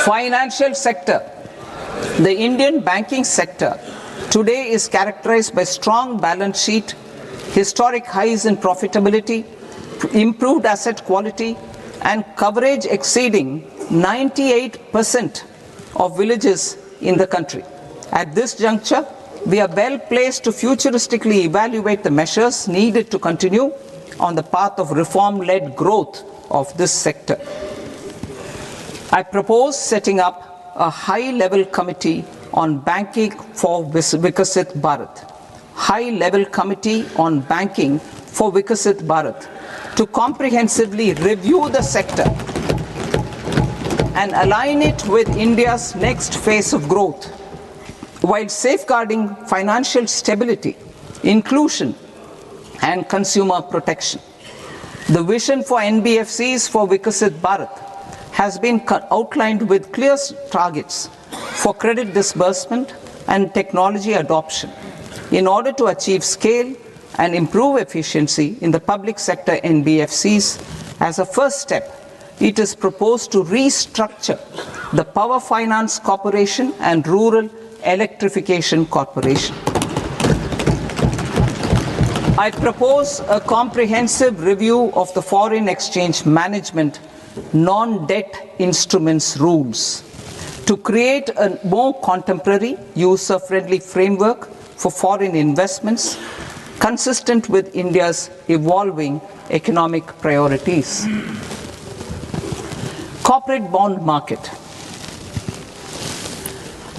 Financial sector. The Indian banking sector today is characterized by strong balance sheet, historic highs in profitability, improved asset quality, and coverage exceeding 98% of villages in the country. At this juncture, we are well placed to futuristically evaluate the measures needed to continue on the path of reform-led growth of this sector. I propose setting up a high-level committee on banking for Vikasit Bharat. High-level committee on banking for Vikasit Bharat to comprehensively review the sector and align it with India's next phase of growth, while safeguarding financial stability, inclusion, and consumer protection. The vision for NBFCs for Vikasit Bharat has been outlined with clear targets for credit disbursement and technology adoption in order to achieve scale and improve efficiency in the public sector NBFCs As a first step, it is proposed to restructure the Power Finance Corporation and Rural Electrification Corporation. I propose a comprehensive review of the foreign exchange management non-debt instruments rules to create a more contemporary, user-friendly framework for foreign investments consistent with India's evolving economic priorities. Corporate bond market.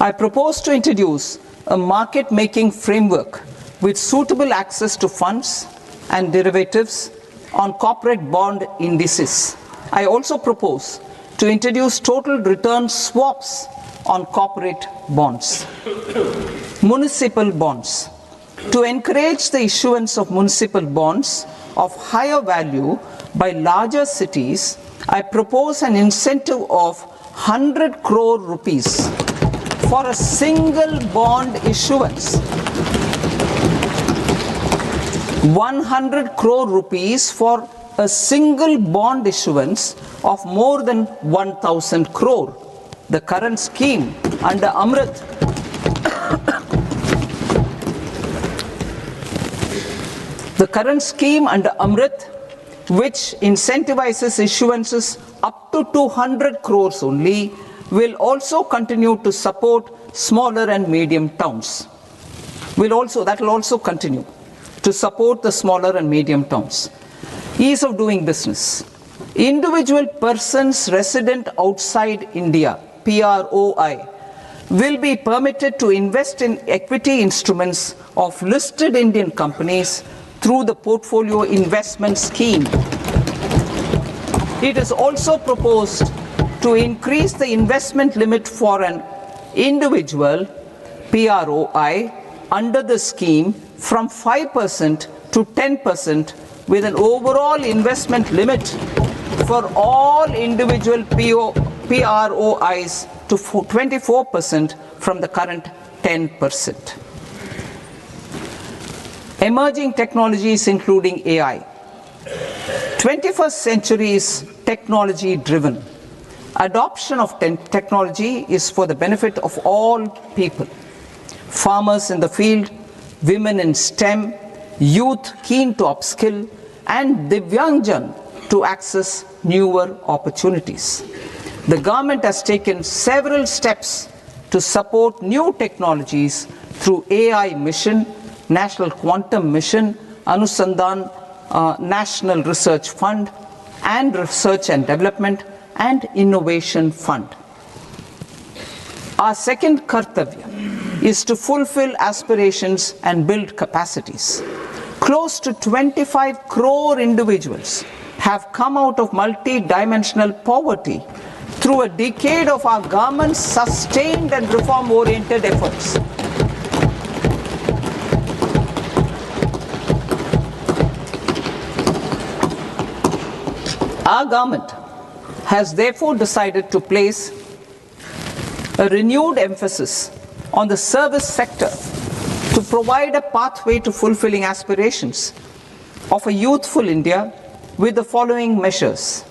I propose to introduce a market-making framework with suitable access to funds and derivatives on corporate bond indices. I also propose to introduce total return swaps on corporate bonds. Municipal bonds. To encourage the issuance of municipal bonds of higher value by larger cities, I propose an incentive of 100 crore rupees for a single bond issuance. 100 crore rupees for a single bond issuance of more than 1,000 crore. The current scheme under Amrit which incentivizes issuances up to 200 crores only, will also continue to support smaller and medium towns. That will also continue to support the smaller and medium towns. Ease of doing business. Individual persons resident outside India, PROI, will be permitted to invest in equity instruments of listed Indian companies through the Portfolio Investment Scheme. It is also proposed to increase the investment limit for an individual PROI under the scheme from 5% to 10%, with an overall investment limit for all individual PROIs to 24% from the current 10%. Emerging technologies including AI. 21st century is technology driven. Adoption of technology is for the benefit of all people. Farmers in the field, women in STEM, youth keen to upskill, and Divyangjan to access newer opportunities. The government has taken several steps to support new technologies through AI Mission, National Quantum Mission, Anusandhan National Research Fund, and Research and Development and Innovation Fund. Our second kartavya is to fulfill aspirations and build capacities. Close to 25 crore individuals have come out of multi-dimensional poverty through a decade of our government's sustained and reform-oriented efforts. Our government has therefore decided to place a renewed emphasis on the service sector to provide a pathway to fulfilling aspirations of a youthful India with the following measures.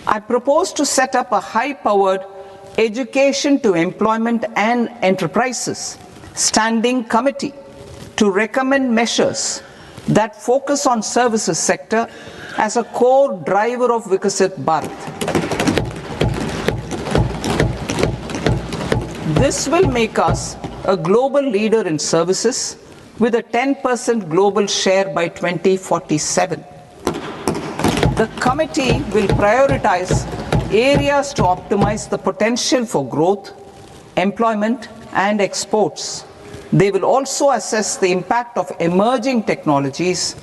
I propose to set up a high-powered Education to Employment and Enterprises Standing Committee to recommend measures that focus on services sector as a core driver of Vikasit Bharat. This will make us a global leader in services with a 10% global share by 2047. The committee will prioritize areas to optimize the potential for growth, employment, and exports. They will also assess the impact of emerging technologies,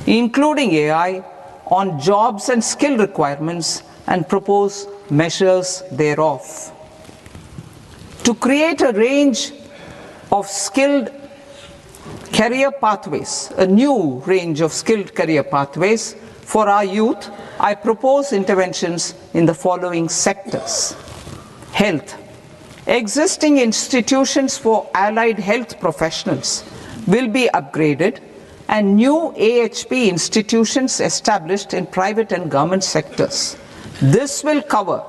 including AI, on jobs and skill requirements and propose measures thereof. To create a range of skilled career pathways, a new range of skilled career pathways for our youth, I propose interventions in the following sectors. Health. Existing institutions for allied health professionals will be upgraded and new AHP institutions established in private and government sectors. This will cover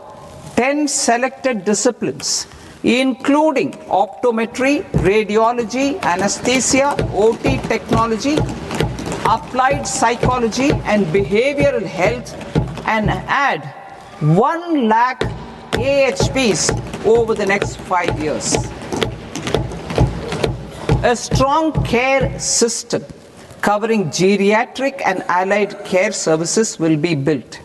10 selected disciplines, including optometry, radiology, anesthesia, OT technology, applied psychology and behavioral health, and add 1 lakh AHPs over the next 5 years. A strong care system covering geriatric and allied care services will be built.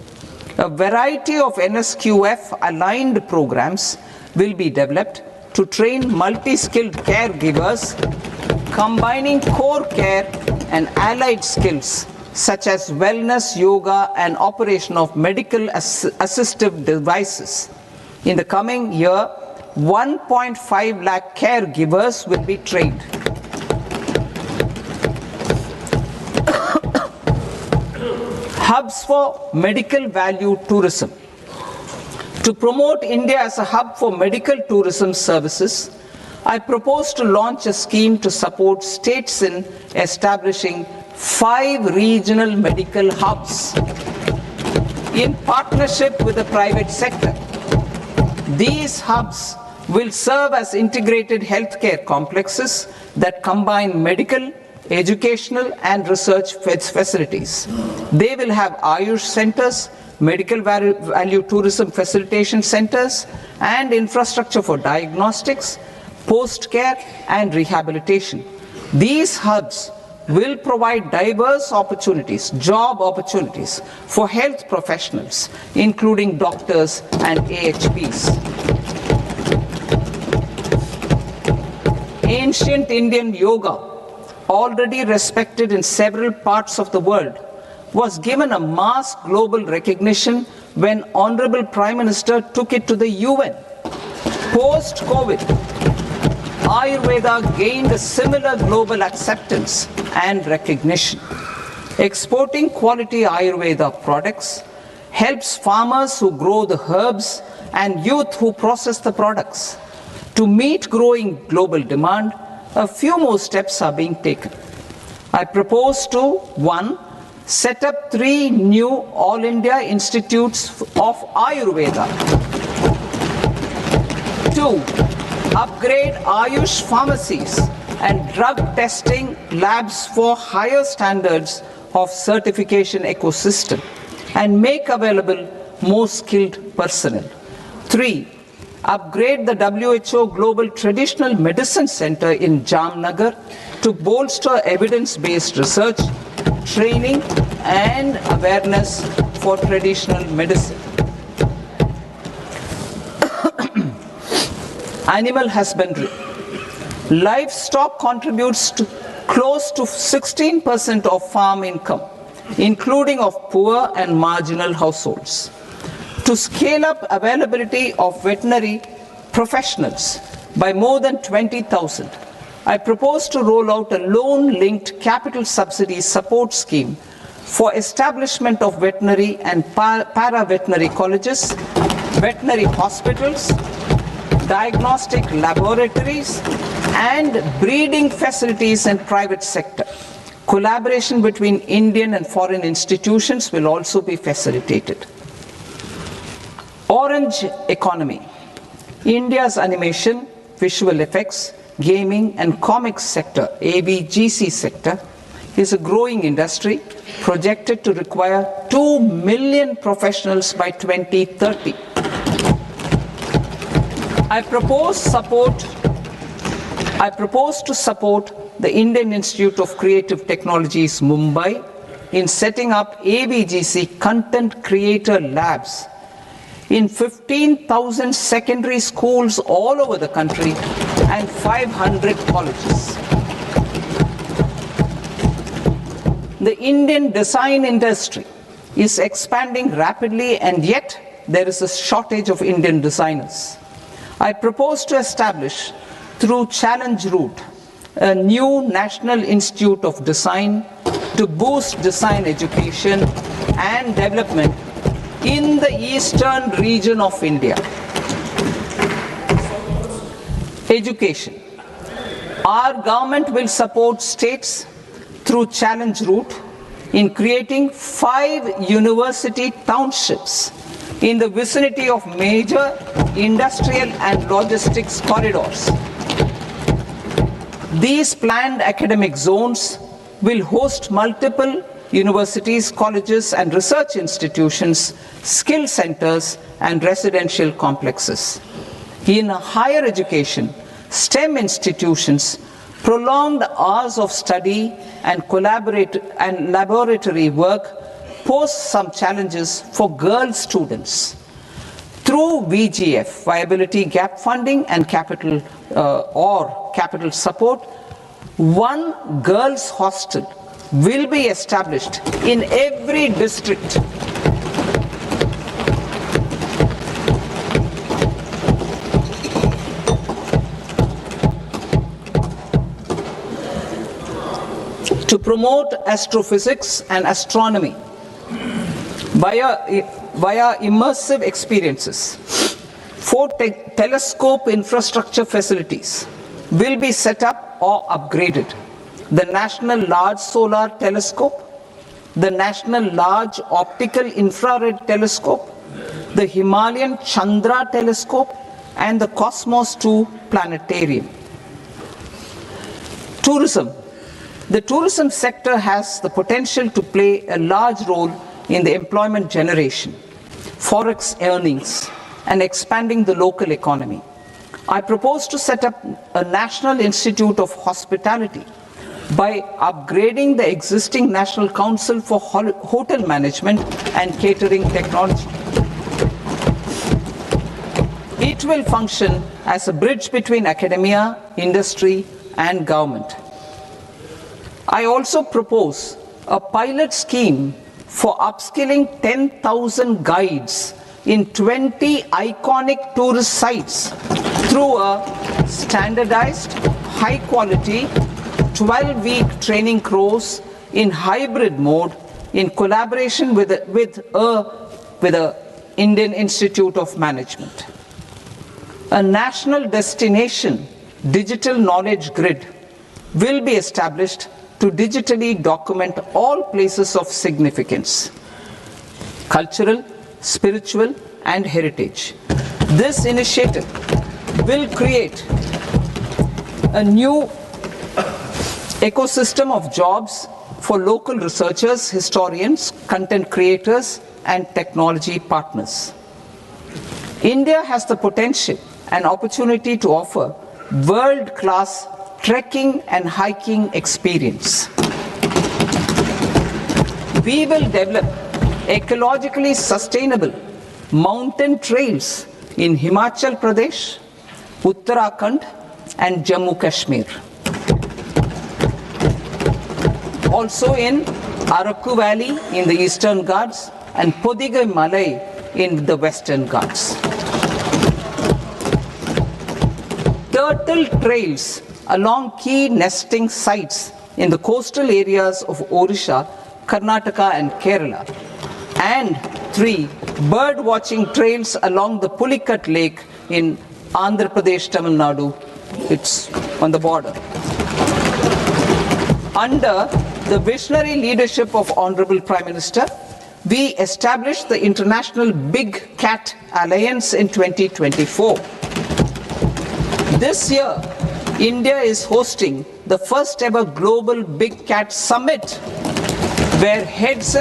A variety of NSQF aligned programs will be developed to train multi-skilled caregivers, combining core care and allied skills such as wellness, yoga, and operation of medical assistive devices. In the coming year, 1.5 lakh caregivers will be trained. Hubs for medical value tourism. To promote India as a hub for medical tourism services, I propose to launch a scheme to support states in establishing 5 regional medical hubs in partnership with the private sector. These hubs will serve as integrated healthcare complexes that combine medical, educational and research facilities. They will have Ayush centers, medical value tourism facilitation centers, and infrastructure for diagnostics, post-care and rehabilitation. These hubs will provide diverse opportunities, job opportunities for health professionals, including doctors and AHPs. Ancient Indian yoga, already respected in several parts of the world, was given a mass global recognition when Honorable Prime Minister took it to the UN. Post-COVID, Ayurveda gained a similar global acceptance and recognition. Exporting quality Ayurveda products helps farmers who grow the herbs and youth who process the products. To meet growing global demand, a few more steps are being taken. I propose to 1. Set up 3 new All India Institutes of Ayurveda. 2. Upgrade Ayush pharmacies and drug testing labs for higher standards of certification ecosystem and make available more skilled personnel. 3. Upgrade the WHO Global Traditional Medicine Center in Jamnagar to bolster evidence-based research, training and awareness for traditional medicine. Animal husbandry. Livestock contributes to close to 16% of farm income, including of poor and marginal households. To scale up availability of veterinary professionals by more than 20,000, I propose to roll out a loan-linked capital subsidy support scheme for establishment of veterinary and para-veterinary colleges, veterinary hospitals, diagnostic laboratories, and breeding facilities in private sector. Collaboration between Indian and foreign institutions will also be facilitated. Orange economy. India's animation, visual effects, gaming and comics sector, AVGC sector, is a growing industry projected to require 2 million professionals by 2030. I propose to support the Indian Institute of Creative Technologies, Mumbai, in setting up AVGC content creator labs in 15,000 secondary schools all over the country and 500 colleges. The Indian design industry is expanding rapidly, and yet there is a shortage of Indian designers. I propose to establish, through Challenge Route, a new National Institute of Design to boost design education and development in the eastern region of India. Education. Our government will support states through challenge route in creating 5 university townships in the vicinity of major industrial and logistics corridors. These planned academic zones will host multiple universities, colleges and research institutions, skill centers and residential complexes. In higher education, STEM institutions, prolonged hours of study and laboratory work pose some challenges for girl students. Through VGF, Viability Gap Funding and capital support, one girls' hostel will be established in every district. To promote astrophysics and astronomy via immersive experiences. 4 telescope infrastructure facilities will be set up or upgraded. The National Large Solar Telescope, the National Large Optical Infrared Telescope, the Himalayan Chandra Telescope, and the Cosmos 2 Planetarium. Tourism. The tourism sector has the potential to play a large role in the employment generation, forex earnings, and expanding the local economy. I propose to set up a National Institute of Hospitality by upgrading the existing National Council for Hotel Management and Catering Technology. It will function as a bridge between academia, industry, and government. I also propose a pilot scheme for upskilling 10,000 guides in 20 iconic tourist sites through a standardized, high-quality, 12-week training course in hybrid mode in collaboration with the Indian Institute of Management. A national destination digital knowledge grid will be established to digitally document all places of significance, cultural, spiritual, and heritage. This initiative will create a new ecosystem of jobs for local researchers, historians, content creators, and technology partners. India has the potential and opportunity to offer world-class trekking and hiking experience. We will develop ecologically sustainable mountain trails in Himachal Pradesh, Uttarakhand, and Jammu Kashmir. Also in Araku Valley in the Eastern Ghats and Podigai Malai in the Western Ghats. Turtle trails along key nesting sites in the coastal areas of Odisha, Karnataka and Kerala. And 3 bird watching trails along the Pulikat Lake in Andhra Pradesh, Tamil Nadu. It's on the border. Under the visionary leadership of Honorable Prime Minister, we established the International Big Cat Alliance in 2024. This year, India is hosting the first ever Global Big Cat Summit, where heads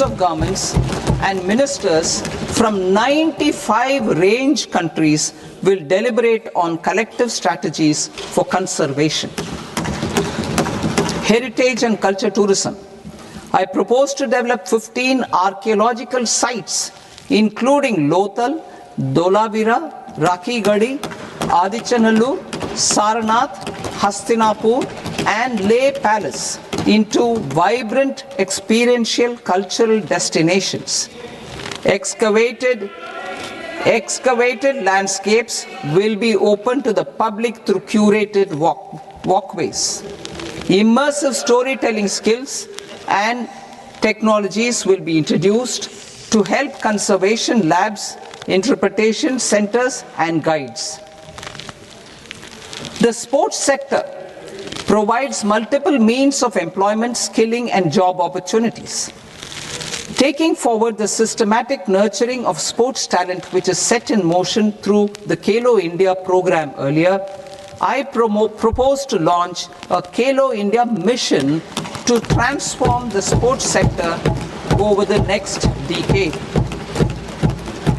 of governments and ministers from 95 range countries will deliberate on collective strategies for conservation. Heritage and culture tourism. I propose to develop 15 archaeological sites, including Lothal, Dolavira, Rakhi Gadi, Adichanallur, Saranath, Hastinapur, and Leh Palace into vibrant experiential cultural destinations. Excavated landscapes will be open to the public through curated walkways. Immersive storytelling skills and technologies will be introduced to help conservation labs, interpretation centers, and guides. The sports sector provides multiple means of employment, skilling, and job opportunities. Taking forward the systematic nurturing of sports talent which is set in motion through the Khelo India program earlier, I propose to launch a Khelo India mission to transform the sports sector over the next decade.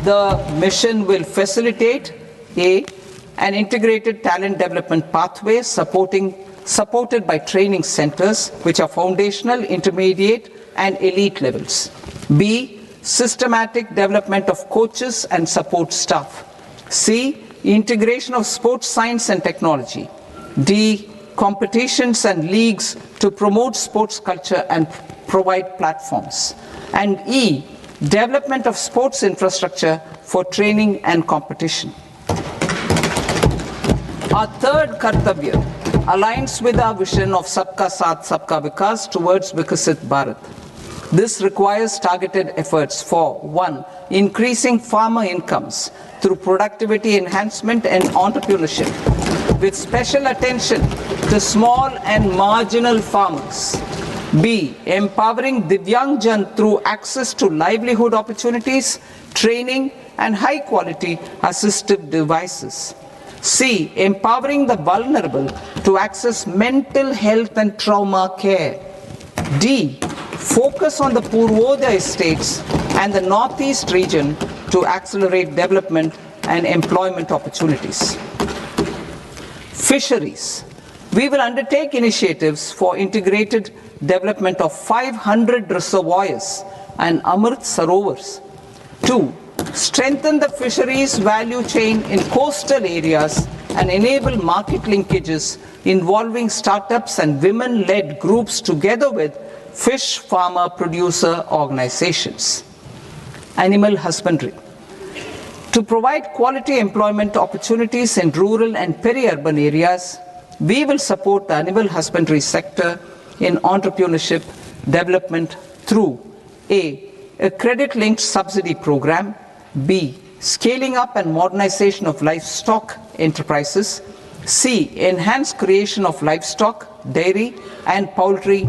The mission will facilitate an integrated talent development pathway supported by training centers which are foundational, intermediate, and elite levels. B, systematic development of coaches and support staff. C, integration of sports science and technology. D, competitions and leagues to promote sports culture and provide platforms. And E, development of sports infrastructure for training and competition. Our third Kartavya aligns with our vision of Sabka Saath, Sabka Vikas towards Vikasit Bharat. This requires targeted efforts for 1. Increasing farmer incomes through productivity enhancement and entrepreneurship, with special attention to small and marginal farmers. B. Empowering Divyangjan through access to livelihood opportunities, training, and high-quality assistive devices. C. Empowering the vulnerable to access mental health and trauma care. D. Focus on the Purvodaya states and the Northeast region to accelerate development and employment opportunities. Fisheries. We will undertake initiatives for integrated development of 500 reservoirs and Amrit Sarovars. 2. Strengthen the fisheries value chain in coastal areas and enable market linkages involving startups and women-led groups together with fish farmer producer organizations. Animal husbandry. To provide quality employment opportunities in rural and peri-urban areas, we will support the animal husbandry sector in entrepreneurship development through a credit-linked subsidy program, B, scaling up and modernization of livestock enterprises, C, enhanced creation of livestock, dairy, and poultry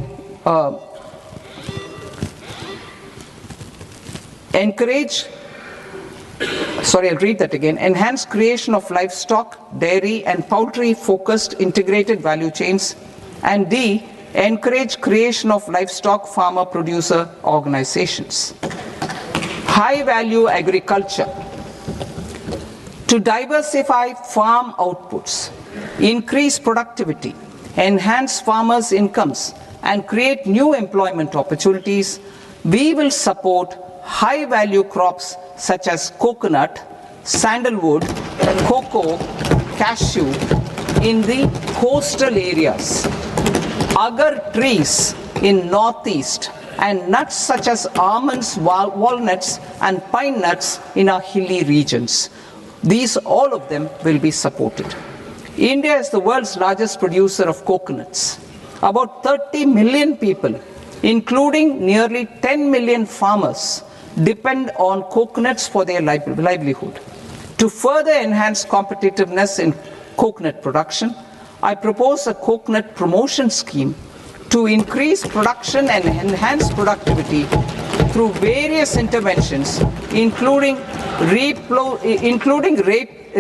enhanced creation of livestock, dairy, and poultry-focused integrated value chains, and D, encourage creation of livestock farmer-producer organizations. High-value agriculture. To diversify farm outputs, increase productivity, enhance farmers' incomes, and create new employment opportunities, we will support high-value crops such as coconut, sandalwood, cocoa, cashew in the coastal areas, agar trees in northeast, and nuts such as almonds, walnuts, and pine nuts in our hilly regions. These, all of them, will be supported. India is the world's largest producer of coconuts. About 30 million people, including nearly 10 million farmers, depend on coconuts for their livelihood. To further enhance competitiveness in coconut production, I propose a coconut promotion scheme to increase production and enhance productivity through various interventions, including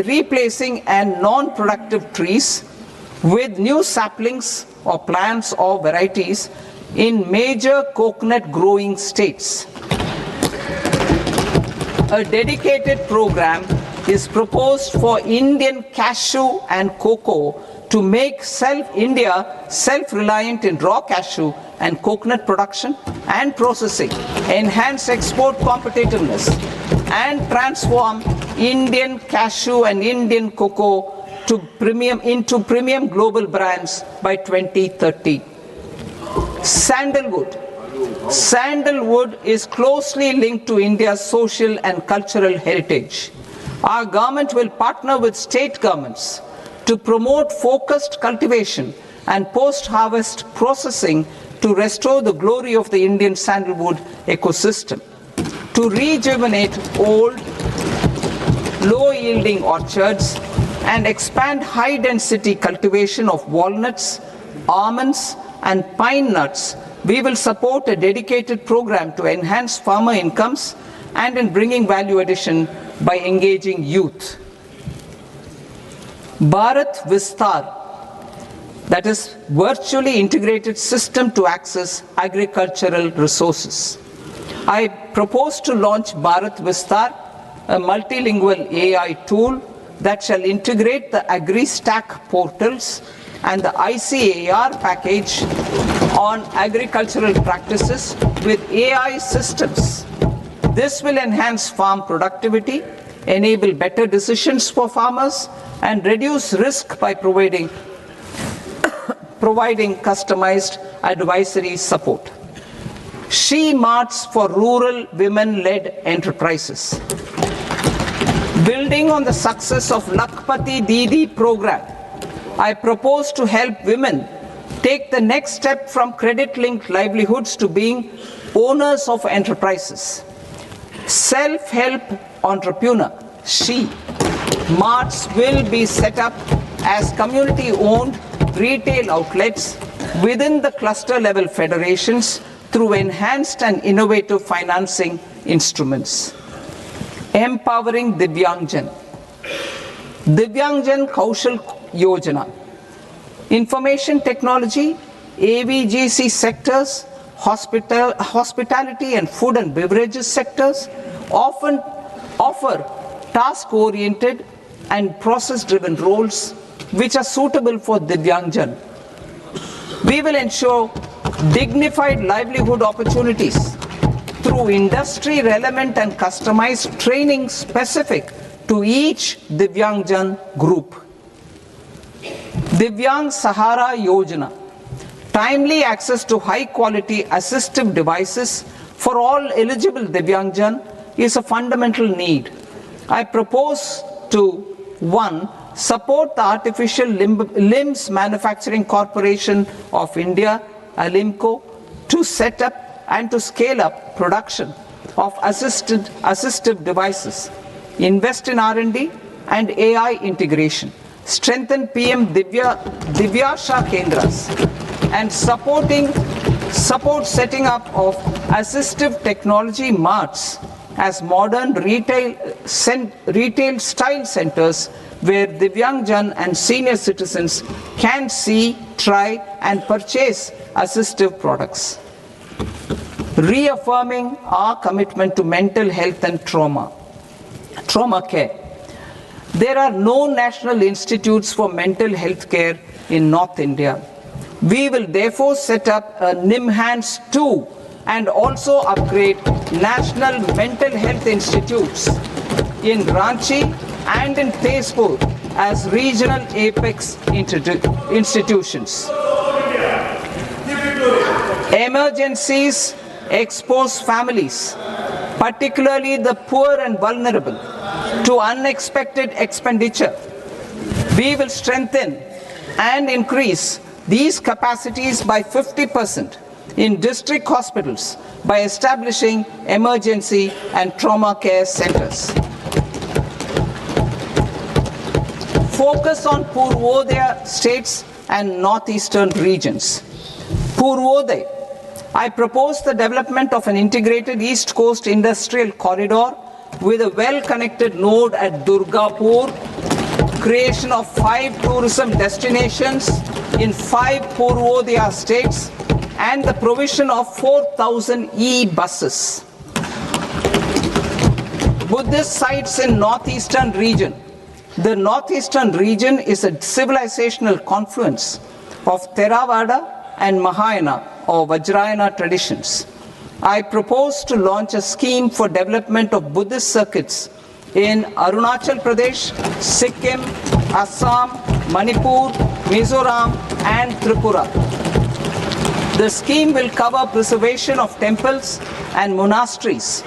replacing and non-productive trees with new saplings or plants or varieties in major coconut growing states. A dedicated program is proposed for Indian cashew and cocoa to make India self-reliant in raw cashew and coconut production and processing, enhance export competitiveness, and transform Indian cashew and Indian cocoa into premium global brands by 2030. Sandalwood. Sandalwood is closely linked to India's social and cultural heritage. Our government will partner with state governments to promote focused cultivation and post-harvest processing to restore the glory of the Indian sandalwood ecosystem, to rejuvenate old, low-yielding orchards, and expand high-density cultivation of walnuts, almonds, and pine nuts, we will support a dedicated program to enhance farmer incomes and in bringing value addition by engaging youth. Bharat Vistar, that is virtually integrated system to access agricultural resources. I propose to launch Bharat Vistar, a multilingual AI tool that shall integrate the AgriStack portals and the ICAR package on agricultural practices with AI systems. This will enhance farm productivity, enable better decisions for farmers, and reduce risk by providing customized advisory support. She Marts for rural women-led enterprises. Building on the success of Lakpati Didi program, I propose to help women take the next step from credit-linked livelihoods to being owners of enterprises. Self-help entrepreneur, She Marts will be set up as community-owned retail outlets within the cluster-level federations through enhanced and innovative financing instruments. Empowering Divyangjan. Divyangjan Kaushal Yojana. Information technology, AVGC sectors, hospitality and food and beverages sectors often offer task-oriented and process-driven roles which are suitable for Divyangjan. We will ensure dignified livelihood opportunities through industry-relevant and customized training specific to each Divyangjan group. Divyang Sahara Yojana. Timely access to high-quality assistive devices for all eligible Divyangjan is a fundamental need. I propose to 1. Support the Artificial Limbs Manufacturing Corporation of India, ALIMCO, to set up and to scale up production of assistive devices, invest in R&D and AI integration, strengthen PM Divyasha Kendras, and support setting up of assistive technology marts as modern retail style centers where Divyangjan and senior citizens can see, try and purchase assistive products. Reaffirming our commitment to mental health and trauma care. There are no national institutes for mental health care in North India. We will therefore set up a NIMHANS 2 and also upgrade national mental health institutes in Ranchi and in Tezpur as regional apex institutions. Emergencies expose families, particularly the poor and vulnerable, to unexpected expenditure. We will strengthen and increase these capacities by 50% in district hospitals by establishing emergency and trauma care centers. Focus on Purvodaya states and northeastern regions. Purvodaya. I propose the development of an integrated East Coast industrial corridor with a well-connected node at Durgapur, creation of 5 tourism destinations in 5 Purvodaya states, and the provision of 4,000 e-buses. Buddhist sites in northeastern region. The northeastern region is a civilizational confluence of Theravada and Mahayana or Vajrayana traditions. I propose to launch a scheme for development of Buddhist circuits in Arunachal Pradesh, Sikkim, Assam, Manipur, Mizoram and Tripura. The scheme will cover preservation of temples and monasteries,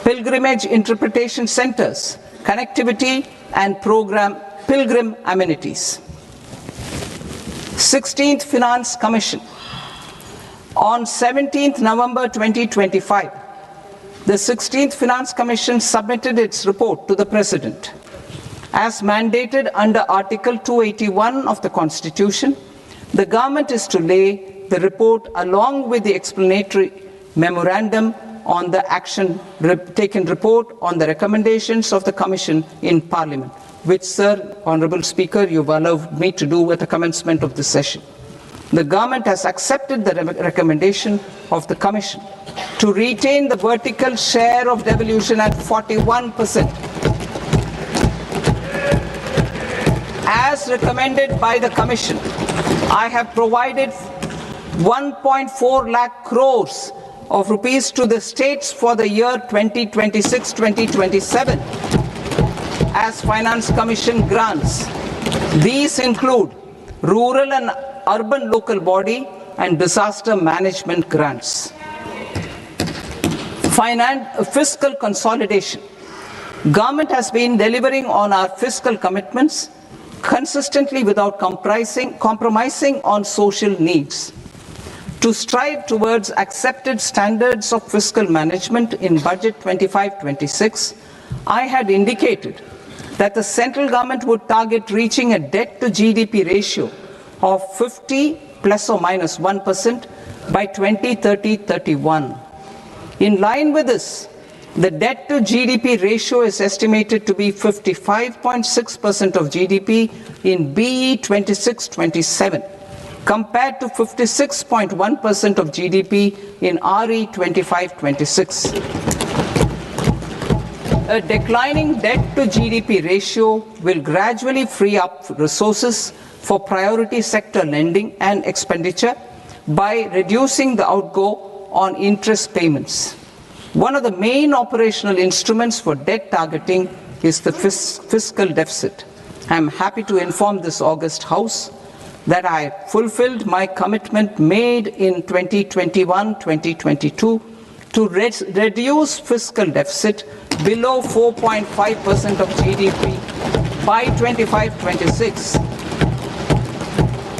pilgrimage interpretation centers, connectivity and pilgrim amenities. 16th Finance Commission. On 17th November 2025, the 16th Finance Commission submitted its report to the President. As mandated under Article 281 of the Constitution, The government is to lay the report along with the explanatory memorandum on the action taken report on the recommendations of the Commission in Parliament, which, Sir, Honourable Speaker, you've allowed me to do at the commencement of this session. The government has accepted the recommendation of the Commission to retain the vertical share of devolution at 41%. As recommended by the Commission, I have provided 1.4 lakh crores of rupees to the states for the year 2026-2027 as Finance Commission grants. These include rural and urban local body and disaster management grants. Fiscal consolidation. Government has been delivering on our fiscal commitments consistently without compromising on social needs. To strive towards accepted standards of fiscal management in Budget 25-26, I had indicated that the central government would target reaching a debt to GDP ratio of 50 plus or minus 1% by 2030-31. In line with this, the debt to GDP ratio is estimated to be 55.6% of GDP in BE 26-27, compared to 56.1% of GDP in RE 25-26. A declining debt to GDP ratio will gradually free up resources for priority sector lending and expenditure by reducing the outgo on interest payments. One of the main operational instruments for debt targeting is the fiscal deficit. I am happy to inform this august House that I fulfilled my commitment made in 2021-2022 to reduce fiscal deficit below 4.5% of GDP by 25-26.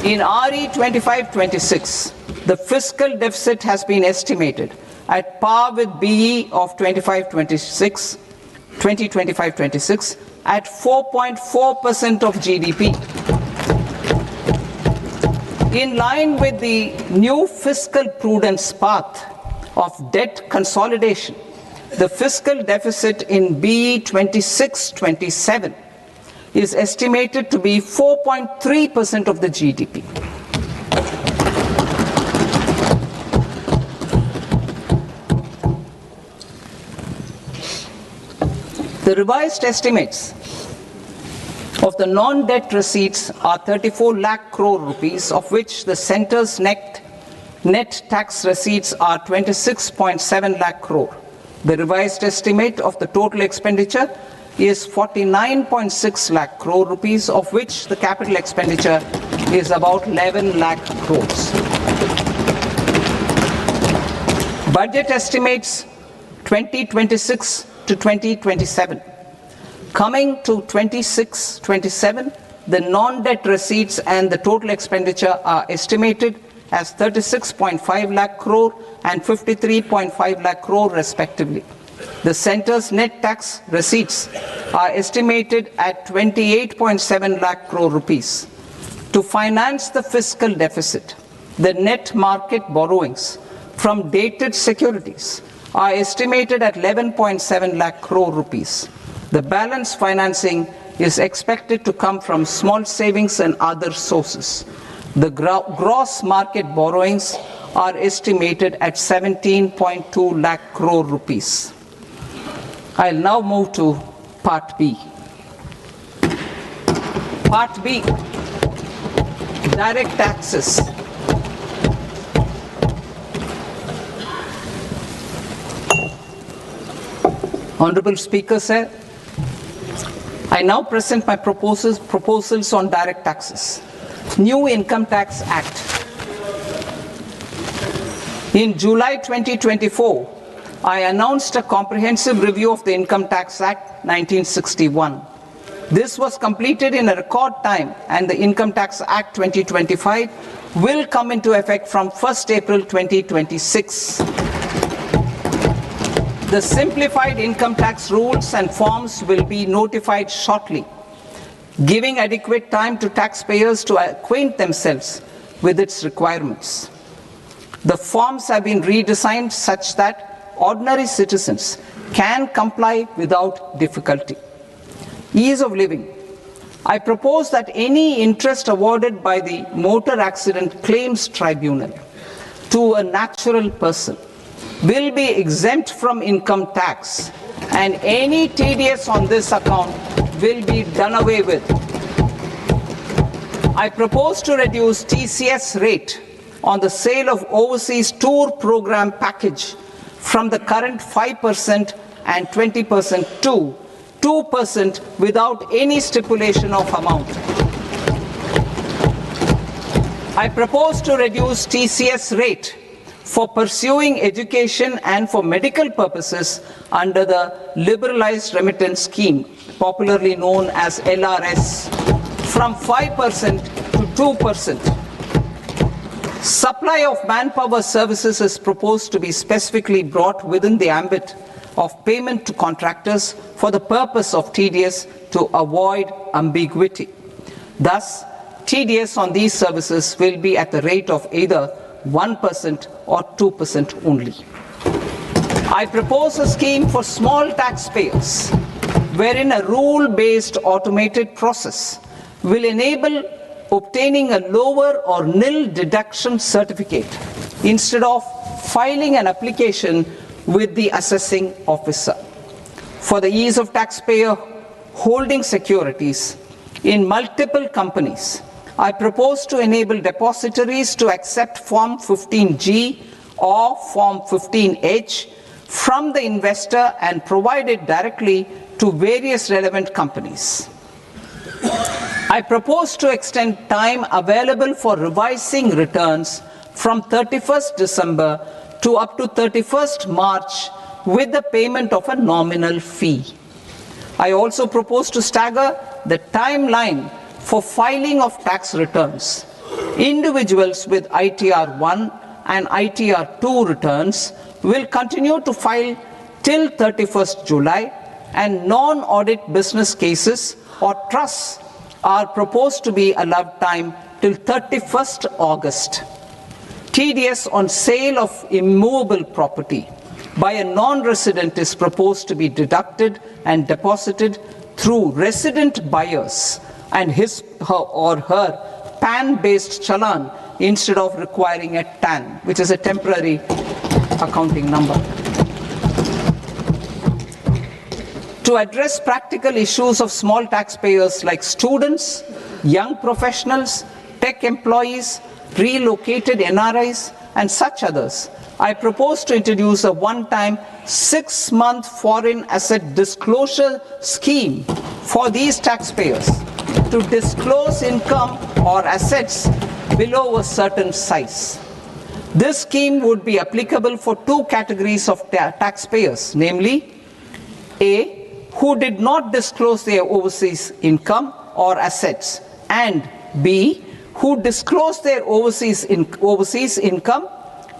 In RE 25-26, the fiscal deficit has been estimated at par with BE of 2025-26 at 4.4% of GDP. In line with the new fiscal prudence path of debt consolidation, the fiscal deficit in BE 26-27 is estimated to be 4.3% of the GDP. The revised estimates of the non-debt receipts are 34 lakh crore rupees, of which the centre's net tax receipts are 26.7 lakh crore. The revised estimate of the total expenditure is 49.6 lakh crore rupees, of which the capital expenditure is about 11 lakh crores. Budget estimates 2026 to 2027. Coming to 26-27, the non-debt receipts and the total expenditure are estimated as 36.5 lakh crore and 53.5 lakh crore respectively. The centre's net tax receipts are estimated at 28.7 lakh crore rupees. To finance the fiscal deficit, the net market borrowings from dated securities are estimated at 11.7 lakh crore rupees. The balance financing is expected to come from small savings and other sources. The gross market borrowings are estimated at 17.2 lakh crore rupees. I'll now move to Part B. Part B, direct taxes. Honorable Speaker, sir, I now present my proposals on direct taxes. New Income Tax Act. In July 2024, I announced a comprehensive review of the Income Tax Act 1961. This was completed in a record time, and the Income Tax Act 2025 will come into effect from 1st April 2026. The simplified income tax rules and forms will be notified shortly, giving adequate time to taxpayers to acquaint themselves with its requirements. The forms have been redesigned such that ordinary citizens can comply without difficulty. Ease of living. I propose that any interest awarded by the Motor Accident Claims Tribunal to a natural person will be exempt from income tax, and any TDS on this account will be done away with. I propose to reduce TCS rate on the sale of overseas tour program package from the current 5% and 20% to 2% without any stipulation of amount. I propose to reduce TCS rate for pursuing education and for medical purposes under the Liberalized Remittance Scheme, popularly known as LRS, from 5% to 2%. Supply of manpower services is proposed to be specifically brought within the ambit of payment to contractors for the purpose of TDS to avoid ambiguity. Thus, TDS on these services will be at the rate of either 1% or 2% only. I propose a scheme for small taxpayers wherein a rule-based automated process will enable obtaining a lower or nil deduction certificate instead of filing an application with the assessing officer. For the ease of taxpayer holding securities in multiple companies, I propose to enable depositories to accept Form 15G or Form 15H from the investor and provide it directly to various relevant companies. I propose to extend time available for revising returns from 31st December to up to 31st March with the payment of a nominal fee. I also propose to stagger the timeline for filing of tax returns. Individuals with ITR 1 and ITR 2 returns will continue to file till 31st July, and non-audit business cases or trusts are proposed to be allowed time till 31st August. TDS on sale of immovable property by a non-resident is proposed to be deducted and deposited through resident buyers and his or her PAN-based challan instead of requiring a TAN, which is a temporary accounting number. To address practical issues of small taxpayers like students, young professionals, tech employees, relocated NRIs, and such others, I propose to introduce a one-time 6-month foreign asset disclosure scheme for these taxpayers to disclose income or assets below a certain size. This scheme would be applicable for two categories of taxpayers, namely A, who did not disclose their overseas income or assets, and B, who disclosed their overseas income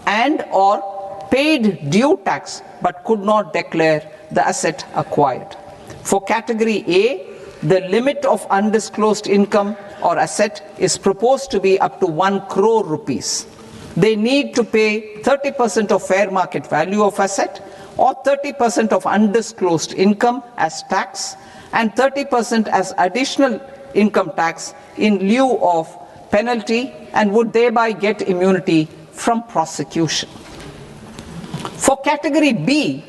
and or paid due tax but could not declare the asset acquired. For category A, the limit of undisclosed income or asset is proposed to be up to 1 crore rupees. They need to pay 30% of fair market value of asset or 30% of undisclosed income as tax and 30% as additional income tax in lieu of penalty, and would thereby get immunity from prosecution. For category B,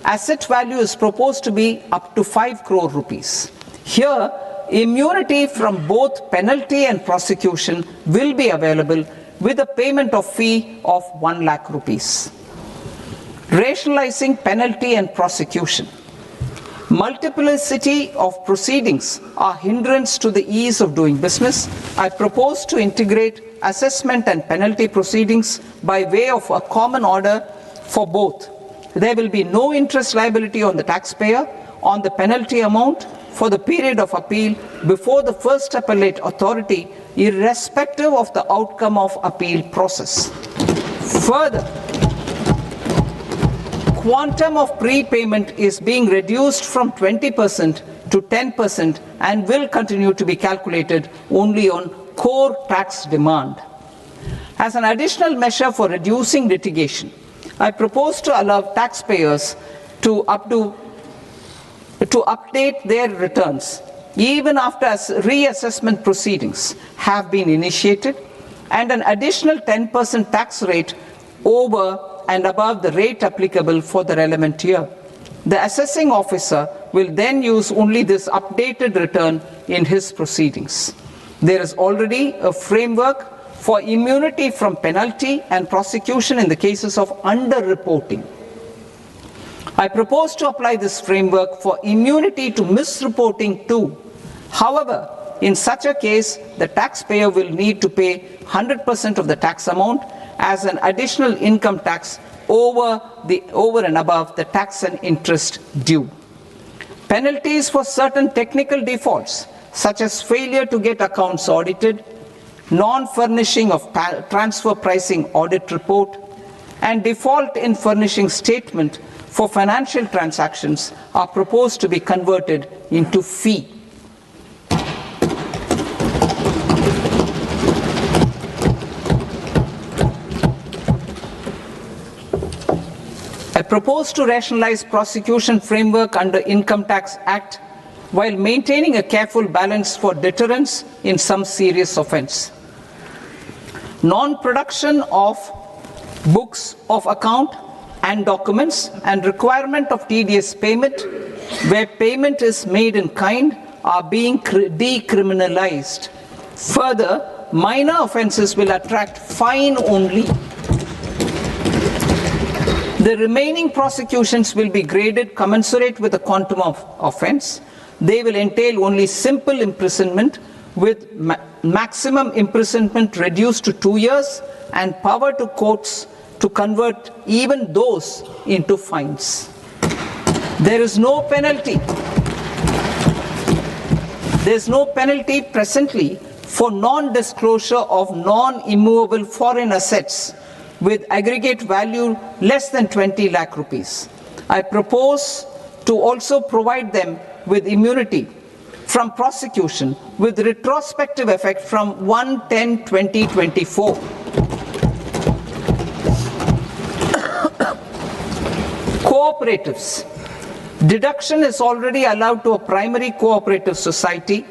asset value is proposed to be up to 5 crore rupees. Here, immunity from both penalty and prosecution will be available with a payment of fee of 1 lakh rupees. Rationalizing penalty and prosecution. Multiplicity of proceedings are hindrance to the ease of doing business. I propose to integrate assessment and penalty proceedings by way of a common order for both. There will be no interest liability on the taxpayer on the penalty amount for the period of appeal before the first appellate authority, irrespective of the outcome of appeal process. Further, quantum of prepayment is being reduced from 20% to 10% and will continue to be calculated only on core tax demand. As an additional measure for reducing litigation, I propose to allow taxpayers to update their returns even after reassessment proceedings have been initiated, and an additional 10% tax rate over and above the rate applicable for the relevant year. The assessing officer will then use only this updated return in his proceedings. There is already a framework for immunity from penalty and prosecution in the cases of underreporting. I propose to apply this framework for immunity to misreporting too. However, in such a case, the taxpayer will need to pay 100% of the tax amount as an additional income tax over and above the tax and interest due. Penalties for certain technical defaults, such as failure to get accounts audited, non-furnishing of transfer pricing audit report, and default in furnishing statement for financial transactions are proposed to be converted into fee. I propose to rationalize prosecution framework under Income Tax Act while maintaining a careful balance for deterrence in some serious offence. Non-production of books of account and documents and requirement of TDS payment where payment is made in kind are being decriminalized. Further, minor offences will attract fine only. The remaining prosecutions will be graded commensurate with the quantum of offence. They will entail only simple imprisonment with maximum imprisonment reduced to 2 years and power to courts to convert even those into fines. There is no penalty. There is no penalty presently for non-disclosure of non-immovable foreign assets with aggregate value less than 20 lakh rupees. I propose to also provide them with immunity from prosecution with retrospective effect from 1/10/2024. Cooperatives. Deduction is already allowed to a primary cooperative society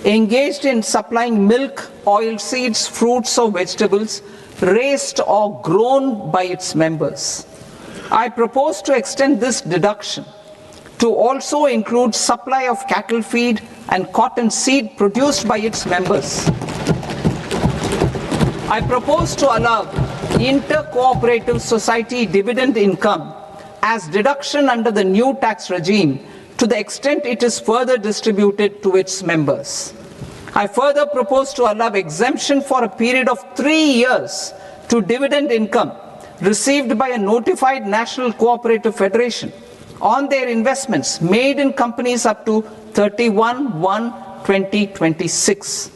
engaged in supplying milk, oilseeds, fruits or vegetables raised or grown by its members. I propose to extend this deduction to also include supply of cattle feed and cotton seed produced by its members. I propose to allow inter-cooperative society dividend income as deduction under the new tax regime to the extent it is further distributed to its members. I further propose to allow exemption for a period of 3 years to dividend income received by a notified national cooperative federation on their investments made in companies up to 31/1/2026.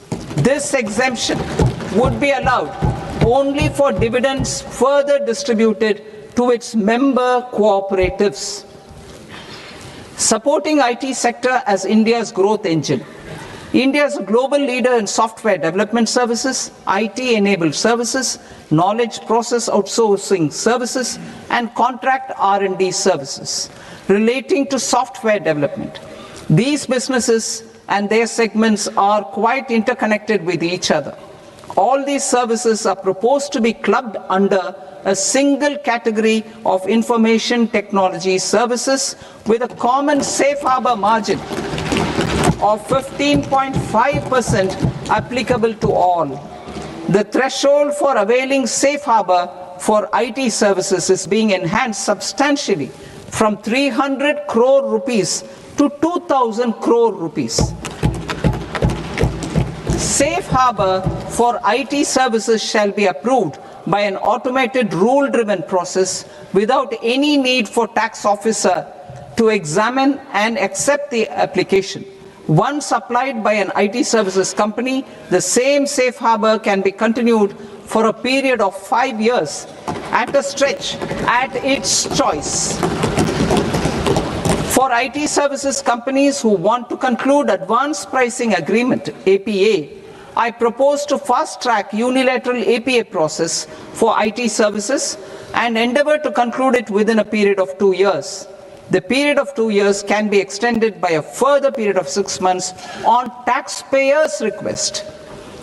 This exemption would be allowed only for dividends further distributed to its member cooperatives. Supporting IT sector as India's growth engine. India is a global leader in software development services, IT-enabled services, knowledge process outsourcing services, and contract R&D services relating to software development. These businesses and their segments are quite interconnected with each other. All these services are proposed to be clubbed under a single category of information technology services with a common safe harbor margin of 15.5% applicable to all. The threshold for availing safe harbor for IT services is being enhanced substantially from 300 crore rupees to 2,000 crore rupees. Safe harbor for IT services shall be approved by an automated rule-driven process without any need for tax officer to examine and accept the application. Once applied by an IT services company, the same safe harbor can be continued for a period of 5 years at a stretch at its choice. For IT services companies who want to conclude advanced pricing agreement, APA, I propose to fast-track unilateral APA process for IT services and endeavour to conclude it within a period of 2 years. The period of 2 years can be extended by a further period of 6 months on taxpayers' request.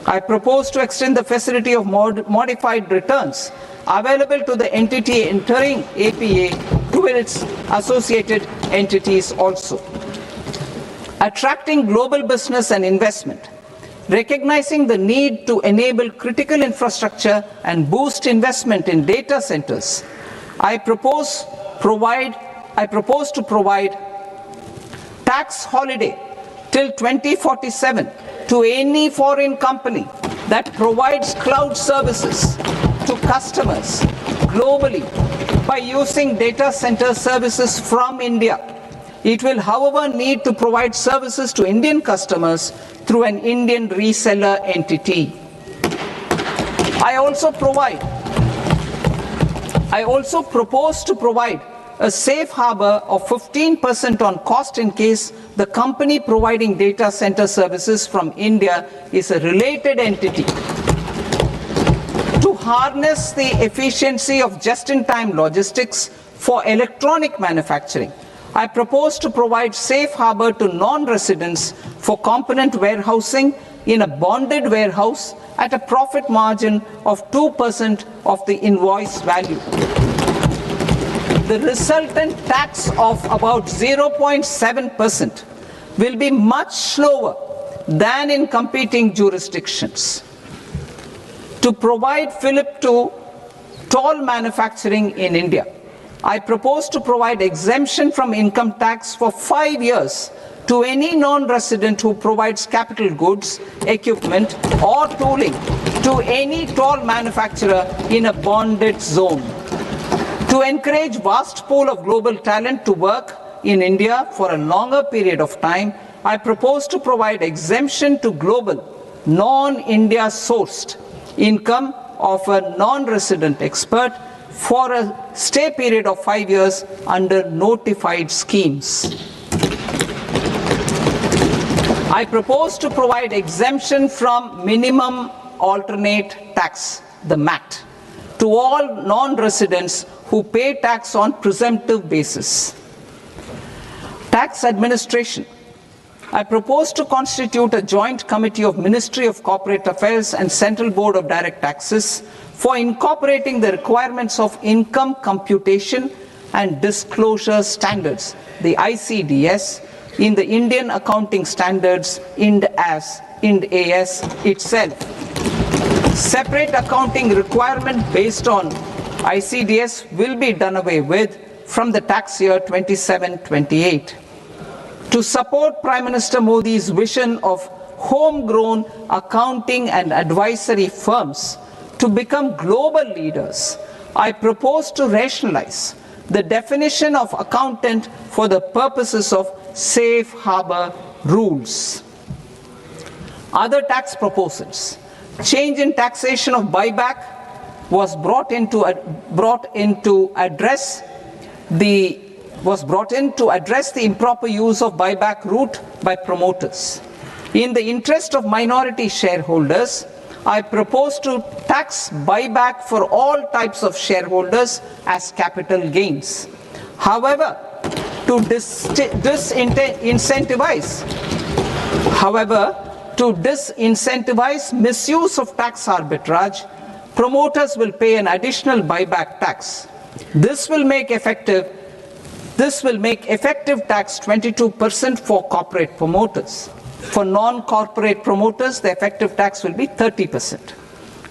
I propose to extend the facility of modified returns available to the entity entering APA to its associated entities also. Attracting global business and investment. Recognizing the need to enable critical infrastructure and boost investment in data centers, I propose to provide tax holiday till 2047 to any foreign company that provides cloud services to customers globally by using data center services from India. It will, however, need to provide services to Indian customers through an Indian reseller entity. I also propose to provide a safe harbor of 15% on cost in case the company providing data center services from India is a related entity. To harness the efficiency of just-in-time logistics for electronic manufacturing, I propose to provide safe harbor to non-residents for component warehousing in a bonded warehouse at a profit margin of 2% of the invoice value. The resultant tax of about 0.7% will be much lower than in competing jurisdictions. To provide fillip to toll manufacturing in India, I propose to provide exemption from income tax for 5 years to any non-resident who provides capital goods, equipment or tooling to any toll manufacturer in a bonded zone. To encourage vast pool of global talent to work in India for a longer period of time, I propose to provide exemption to global, non-India sourced income of a non-resident expert for a stay period of 5 years under notified schemes. I propose to provide exemption from minimum alternate tax, the MAT, to all non-residents who pay tax on presumptive basis. Tax administration. I propose to constitute a joint committee of Ministry of Corporate Affairs and Central Board of Direct Taxes for incorporating the requirements of income computation and disclosure standards, the ICDS, in the Indian Accounting Standards Ind AS itself. Separate accounting requirement based on ICDS will be done away with from the tax year 27-28. To support Prime Minister Modi's vision of homegrown accounting and advisory firms to become global leaders, I propose to rationalize the definition of accountant for the purposes of safe harbor rules. Other tax proposals. Change in taxation of buyback was brought in to address the improper use of buyback route by promoters. In the interest of minority shareholders, I propose to tax buyback for all types of shareholders as capital gains. However, to disincentivize misuse of tax arbitrage, promoters will pay an additional buyback tax. This will make effective tax 22% for corporate promoters. For non-corporate promoters, the effective tax will be 30%.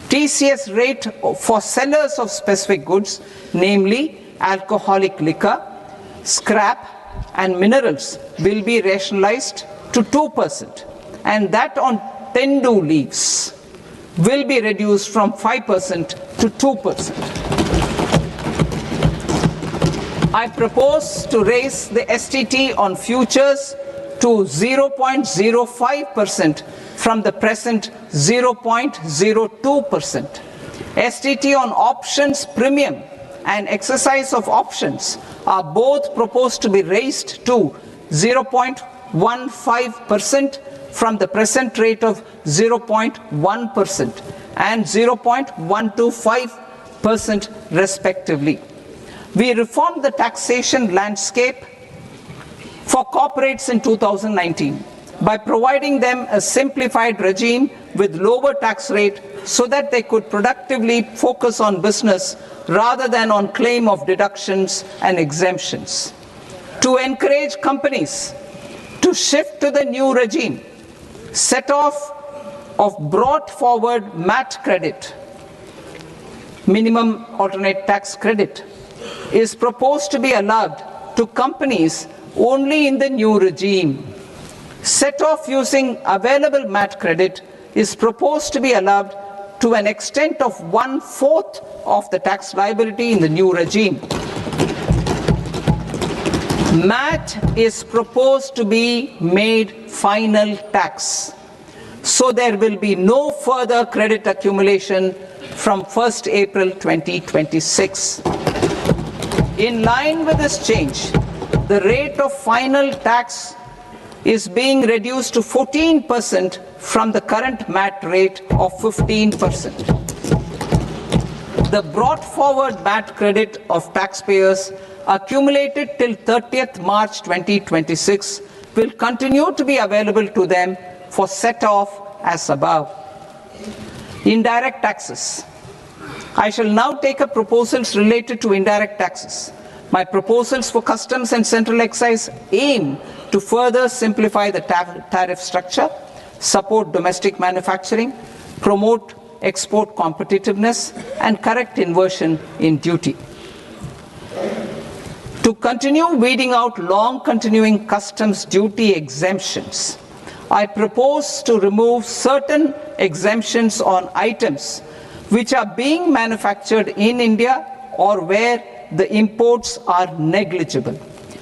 TCS rate for sellers of specific goods, namely alcoholic liquor, scrap and minerals, will be rationalized to 2%, and that on tendu leaves will be reduced from 5% to 2%. I propose to raise the STT on futures to 0.05% from the present 0.02%. STT on options premium and exercise of options are both proposed to be raised to 0.15% from the present rate of 0.1% and 0.125% respectively. We reformed the taxation landscape for corporates in 2019 by providing them a simplified regime with lower tax rate so that they could productively focus on business rather than on claim of deductions and exemptions. To encourage companies to shift to the new regime, set off of brought forward MAT credit, minimum alternate tax credit, is proposed to be allowed to companies only in the new regime. Set off using available MAT credit is proposed to be allowed to an extent of 1/4 of the tax liability in the new regime. MAT is proposed to be made final tax, so there will be no further credit accumulation from 1st April 2026. In line with this change, the rate of final tax is being reduced to 14% from the current MAT rate of 15%. The brought forward MAT credit of taxpayers accumulated till 30th March 2026 will continue to be available to them for set off as above. Indirect taxes. I shall now take up proposals related to indirect taxes. My proposals for customs and central excise aim to further simplify the tariff structure, support domestic manufacturing, promote export competitiveness, and correct inversion in duty. To continue weeding out long continuing customs duty exemptions, I propose to remove certain exemptions on items which are being manufactured in India or where the imports are negligible.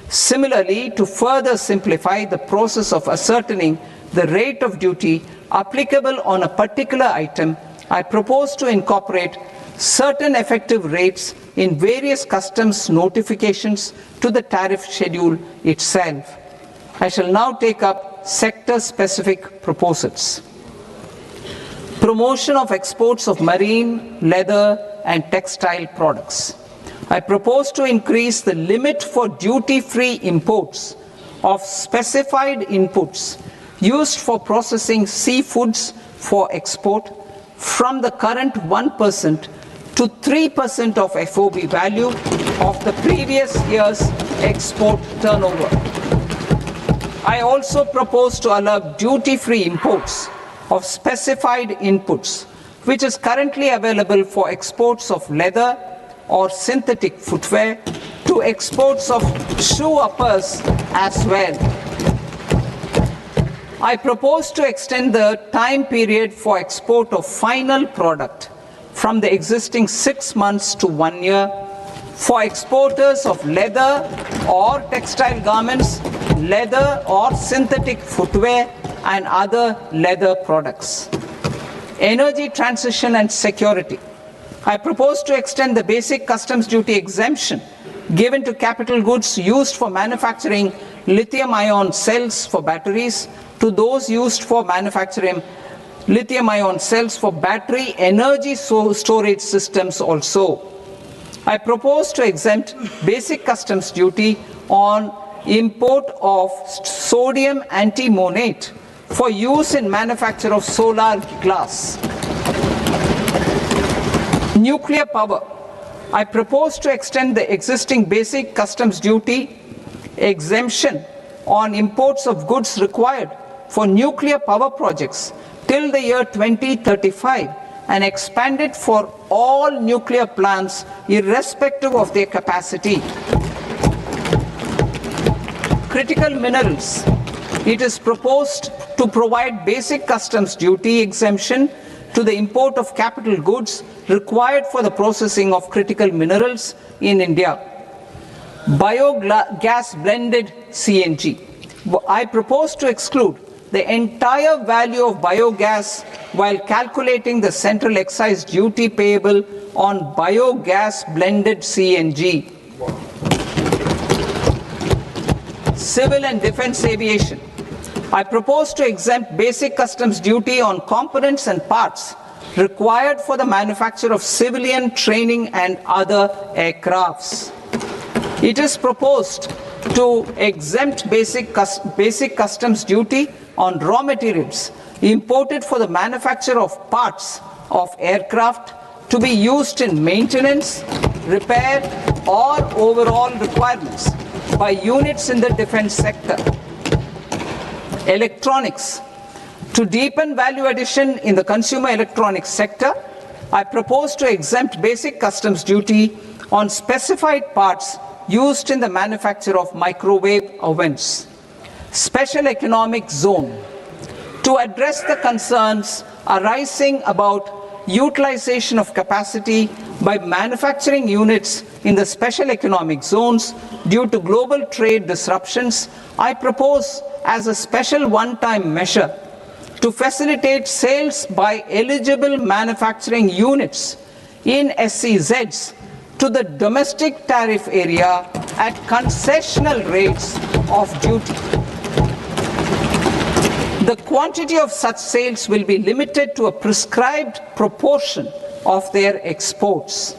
Similarly, to further simplify the process of ascertaining the rate of duty applicable on a particular item, I propose to incorporate certain effective rates in various customs notifications to the tariff schedule itself. I shall now take up sector-specific proposals. Promotion of exports of marine, leather, and textile products. I propose to increase the limit for duty-free imports of specified inputs used for processing seafoods for export from the current 1% to 3% of FOB value of the previous year's export turnover. I also propose to allow duty-free imports of specified inputs, which is currently available for exports of leather or synthetic footwear, to exports of shoe uppers as well. I propose to extend the time period for export of final product from the existing 6 months to 1 year for exporters of leather or textile garments, leather or synthetic footwear, and other leather products. Energy transition and security. I propose to extend the basic customs duty exemption given to capital goods used for manufacturing lithium-ion cells for batteries to those used for manufacturing lithium-ion cells for battery energy storage systems also. I propose to exempt basic customs duty on import of sodium antimonate for use in manufacture of solar glass. Nuclear power. I propose to extend the existing basic customs duty exemption on imports of goods required for nuclear power projects till the year 2035 and expand it for all nuclear plants irrespective of their capacity. Critical minerals. It is proposed to provide basic customs duty exemption to the import of capital goods required for the processing of critical minerals in India. Biogas blended CNG. I propose to exclude the entire value of biogas while calculating the central excise duty payable on biogas blended CNG. Civil and defense aviation. I propose to exempt basic customs duty on components and parts required for the manufacture of civilian, training and other aircrafts. It is proposed to exempt basic customs duty on raw materials imported for the manufacture of parts of aircraft to be used in maintenance, repair or overall requirements by units in the defense sector. Electronics. To deepen value addition in the consumer electronics sector, I propose to exempt basic customs duty on specified parts used in the manufacture of microwave ovens. Special economic zone. To address the concerns arising about utilization of capacity by manufacturing units in the special economic zones due to global trade disruptions, I propose as a special one-time measure to facilitate sales by eligible manufacturing units in SEZs to the domestic tariff area at concessional rates of duty. The quantity of such sales will be limited to a prescribed proportion of their exports.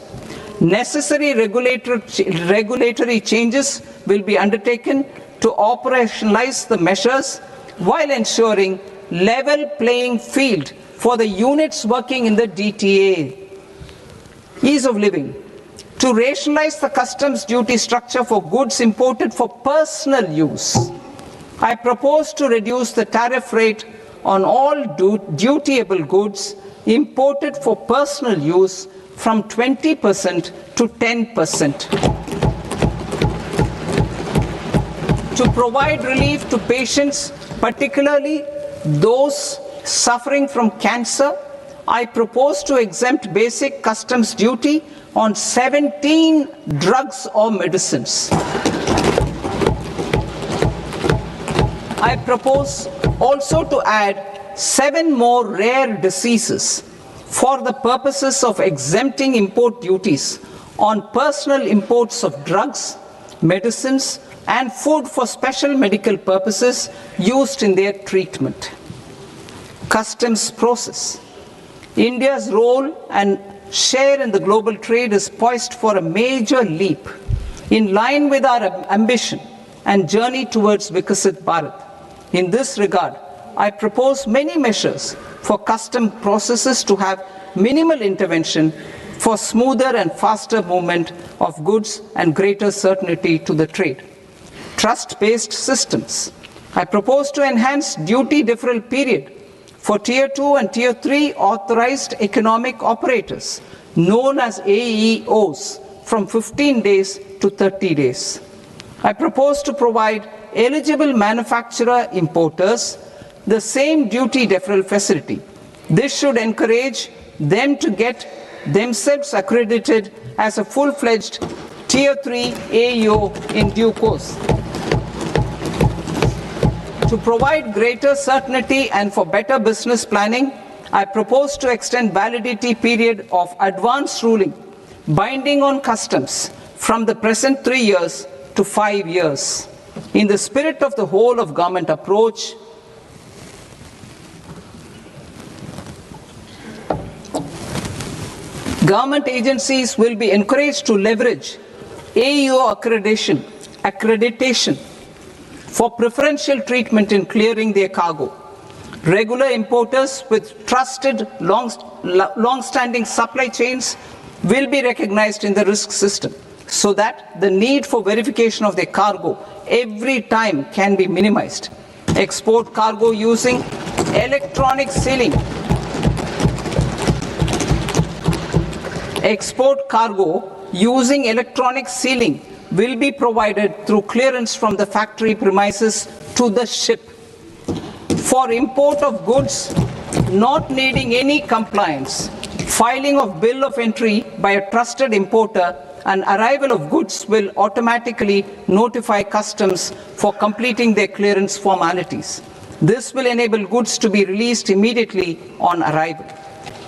Necessary regulatory changes will be undertaken to operationalize the measures while ensuring level playing field for the units working in the DTA. Ease of living. To rationalize the customs duty structure for goods imported for personal use, I propose to reduce the tariff rate on all dutiable goods imported for personal use from 20% to 10%. To provide relief to patients, particularly those suffering from cancer, I propose to exempt basic customs duty on 17 drugs or medicines. I propose also to add 7 more rare diseases for the purposes of exempting import duties on personal imports of drugs, medicines, and food for special medical purposes used in their treatment. Customs process. India's role and share in the global trade is poised for a major leap in line with our ambition and journey towards Vikasit Bharat. In this regard, I propose many measures for custom processes to have minimal intervention for smoother and faster movement of goods and greater certainty to the trade. Trust-based systems. I propose to enhance duty deferral period for Tier 2 and Tier 3 authorized economic operators, known as AEOs, from 15 days to 30 days. I propose to provide eligible manufacturer importers the same duty deferral facility. This should encourage them to get themselves accredited as a full-fledged Tier 3 AEO in due course. To provide greater certainty and for better business planning, I propose to extend validity period of advance ruling binding on customs from the present 3 years to 5 years. In the spirit of the whole of government approach, government agencies will be encouraged to leverage AEO accreditation for preferential treatment in clearing their cargo. Regular importers with trusted long-standing supply chains will be recognized in the risk system so that the need for verification of their cargo every time can be minimized. Export cargo using electronic sealing. Export cargo using electronic sealing will be provided through clearance from the factory premises to the ship. For import of goods not needing any compliance, filing of bill of entry by a trusted importer and arrival of goods will automatically notify customs for completing their clearance formalities. This will enable goods to be released immediately on arrival.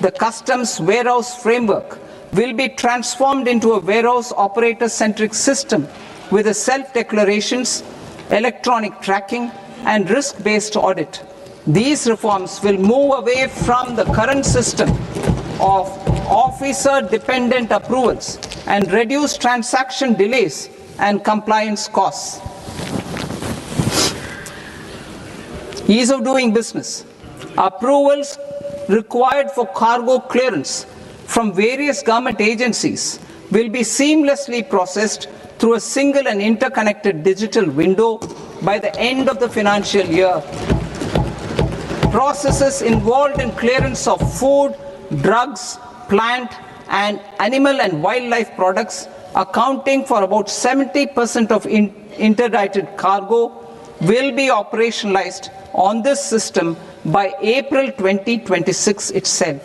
The customs warehouse framework will be transformed into a warehouse operator-centric system with a self-declarations, electronic tracking, and risk-based audit. These reforms will move away from the current system of officer-dependent approvals and reduce transaction delays and compliance costs. Ease of doing business. Approvals required for cargo clearance from various government agencies will be seamlessly processed through a single and interconnected digital window by the end of the financial year. Processes involved in clearance of food, drugs, plant and animal and wildlife products, accounting for about 70% of interdicted cargo, will be operationalized on this system by April 2026 itself.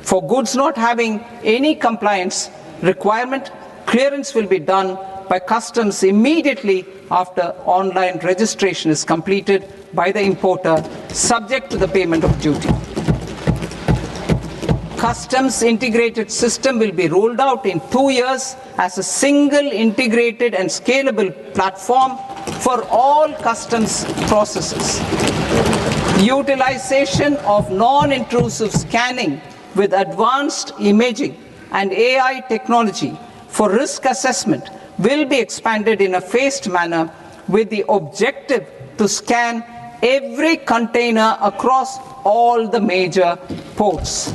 For goods not having any compliance requirement, clearance will be done by customs immediately after online registration is completed by the importer, subject to the payment of duty. Customs integrated system will be rolled out in 2 years as a single integrated and scalable platform for all customs processes. Utilization of non-intrusive scanning with advanced imaging and AI technology for risk assessment will be expanded in a phased manner with the objective to scan every container across all the major ports.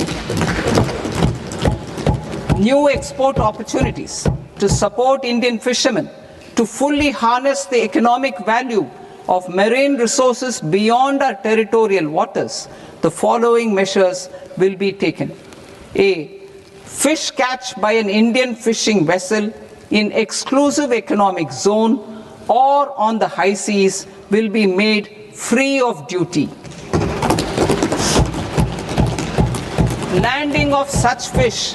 New export opportunities to support Indian fishermen to fully harness the economic value of marine resources beyond our territorial waters. The following measures will be taken. A. Fish catch by an Indian fishing vessel in exclusive economic zone or on the high seas will be made free of duty. Landing of such fish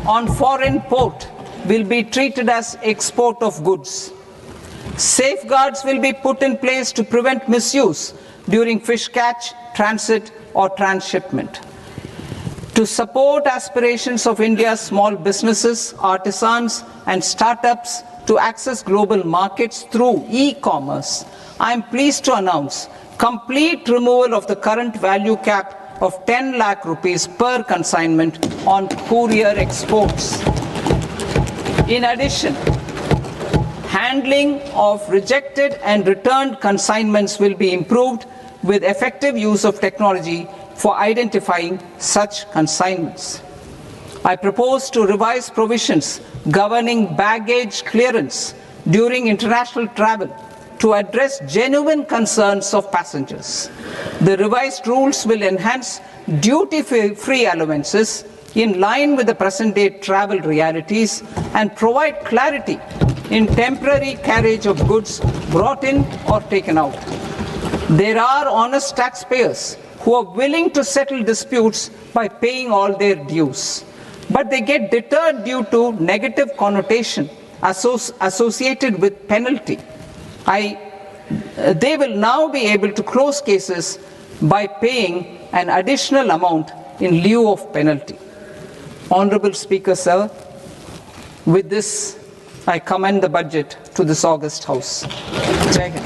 on foreign port will be treated as export of goods. Safeguards will be put in place to prevent misuse during fish catch, transit or transshipment. To support aspirations of India's small businesses, artisans and startups to access global markets through e-commerce, I am pleased to announce complete removal of the current value cap of 10 lakh rupees per consignment on courier exports. In addition, handling of rejected and returned consignments will be improved with effective use of technology for identifying such consignments. I propose to revise provisions governing baggage clearance during international travel to address genuine concerns of passengers. The revised rules will enhance duty-free allowances in line with the present-day travel realities and provide clarity in temporary carriage of goods brought in or taken out. There are honest taxpayers who are willing to settle disputes by paying all their dues, but they get deterred due to negative connotation associated with penalty. They will now be able to close cases by paying an additional amount in lieu of penalty. Honorable Speaker, sir, with this I commend the budget to this august House. Jai Hind.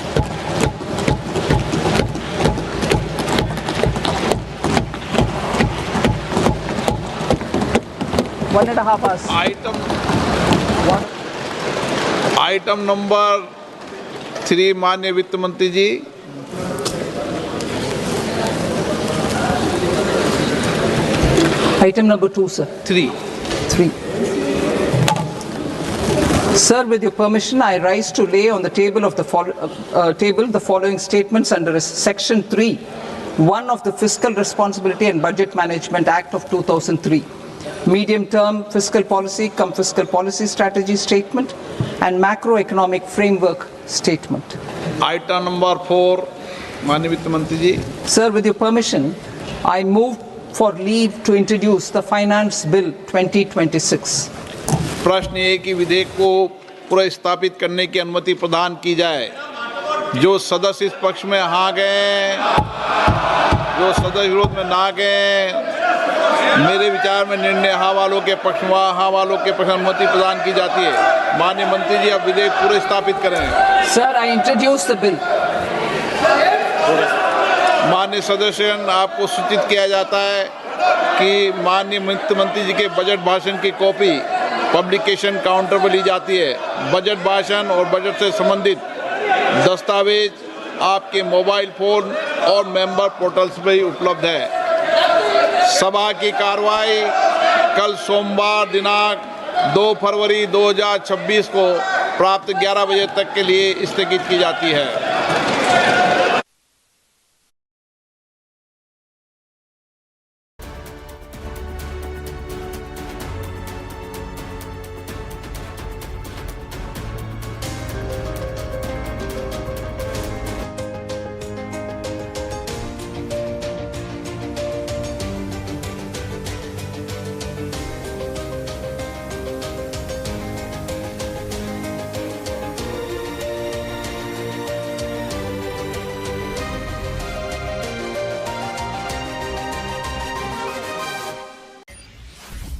One and a half hours. Item number 3 माननीय वित्त मंत्री जी। Item number 2, sir. 3. Sir, with your permission, I rise to lay on the table of the following statements under Section 3, 1 of the Fiscal Responsibility and Budget Management Act of 2003. Medium-term fiscal policy cum fiscal policy strategy statement and macroeconomic framework statement. Item number 4 माननीय वित्त मंत्री जी। Sir, with your permission, I move for leave to introduce the Finance Bill 2026. प्रश्न ये कि विधेयक को पुनर्स्थापित करने की अनुमति प्रदान की जाए। जो सदस्य इस पक्ष में हाँ गए, जो सदस्य विरोध में ना गए, मेरे विचार में निर्णय हाँ वालों के पक्ष में हाँ वालों के पक्ष में अनुमति प्रदान की जाती है। माननीय मंत्री जी अब विधेयक पुनर्स्थापित करें। Sir, I introduce the bill. माननीय सदस्यगण, आपको सूचित किया जाता है कि माननीय मुख्यमंत्री जी के बजट भाषण की कॉपी पब्लिकेशन काउंटर पर ली जाती है। बजट भाषण और बजट से संबंधित दस्तावेज आपके मोबाइल फोन और मेंबर पोर्टल्स पर ही उपलब्ध है। सभा की कार्रवाई कल सोमवार दिनांक 2 फरवरी 2026 को प्राप्त 11 बजे तक के लिए स्थगित की जाती है।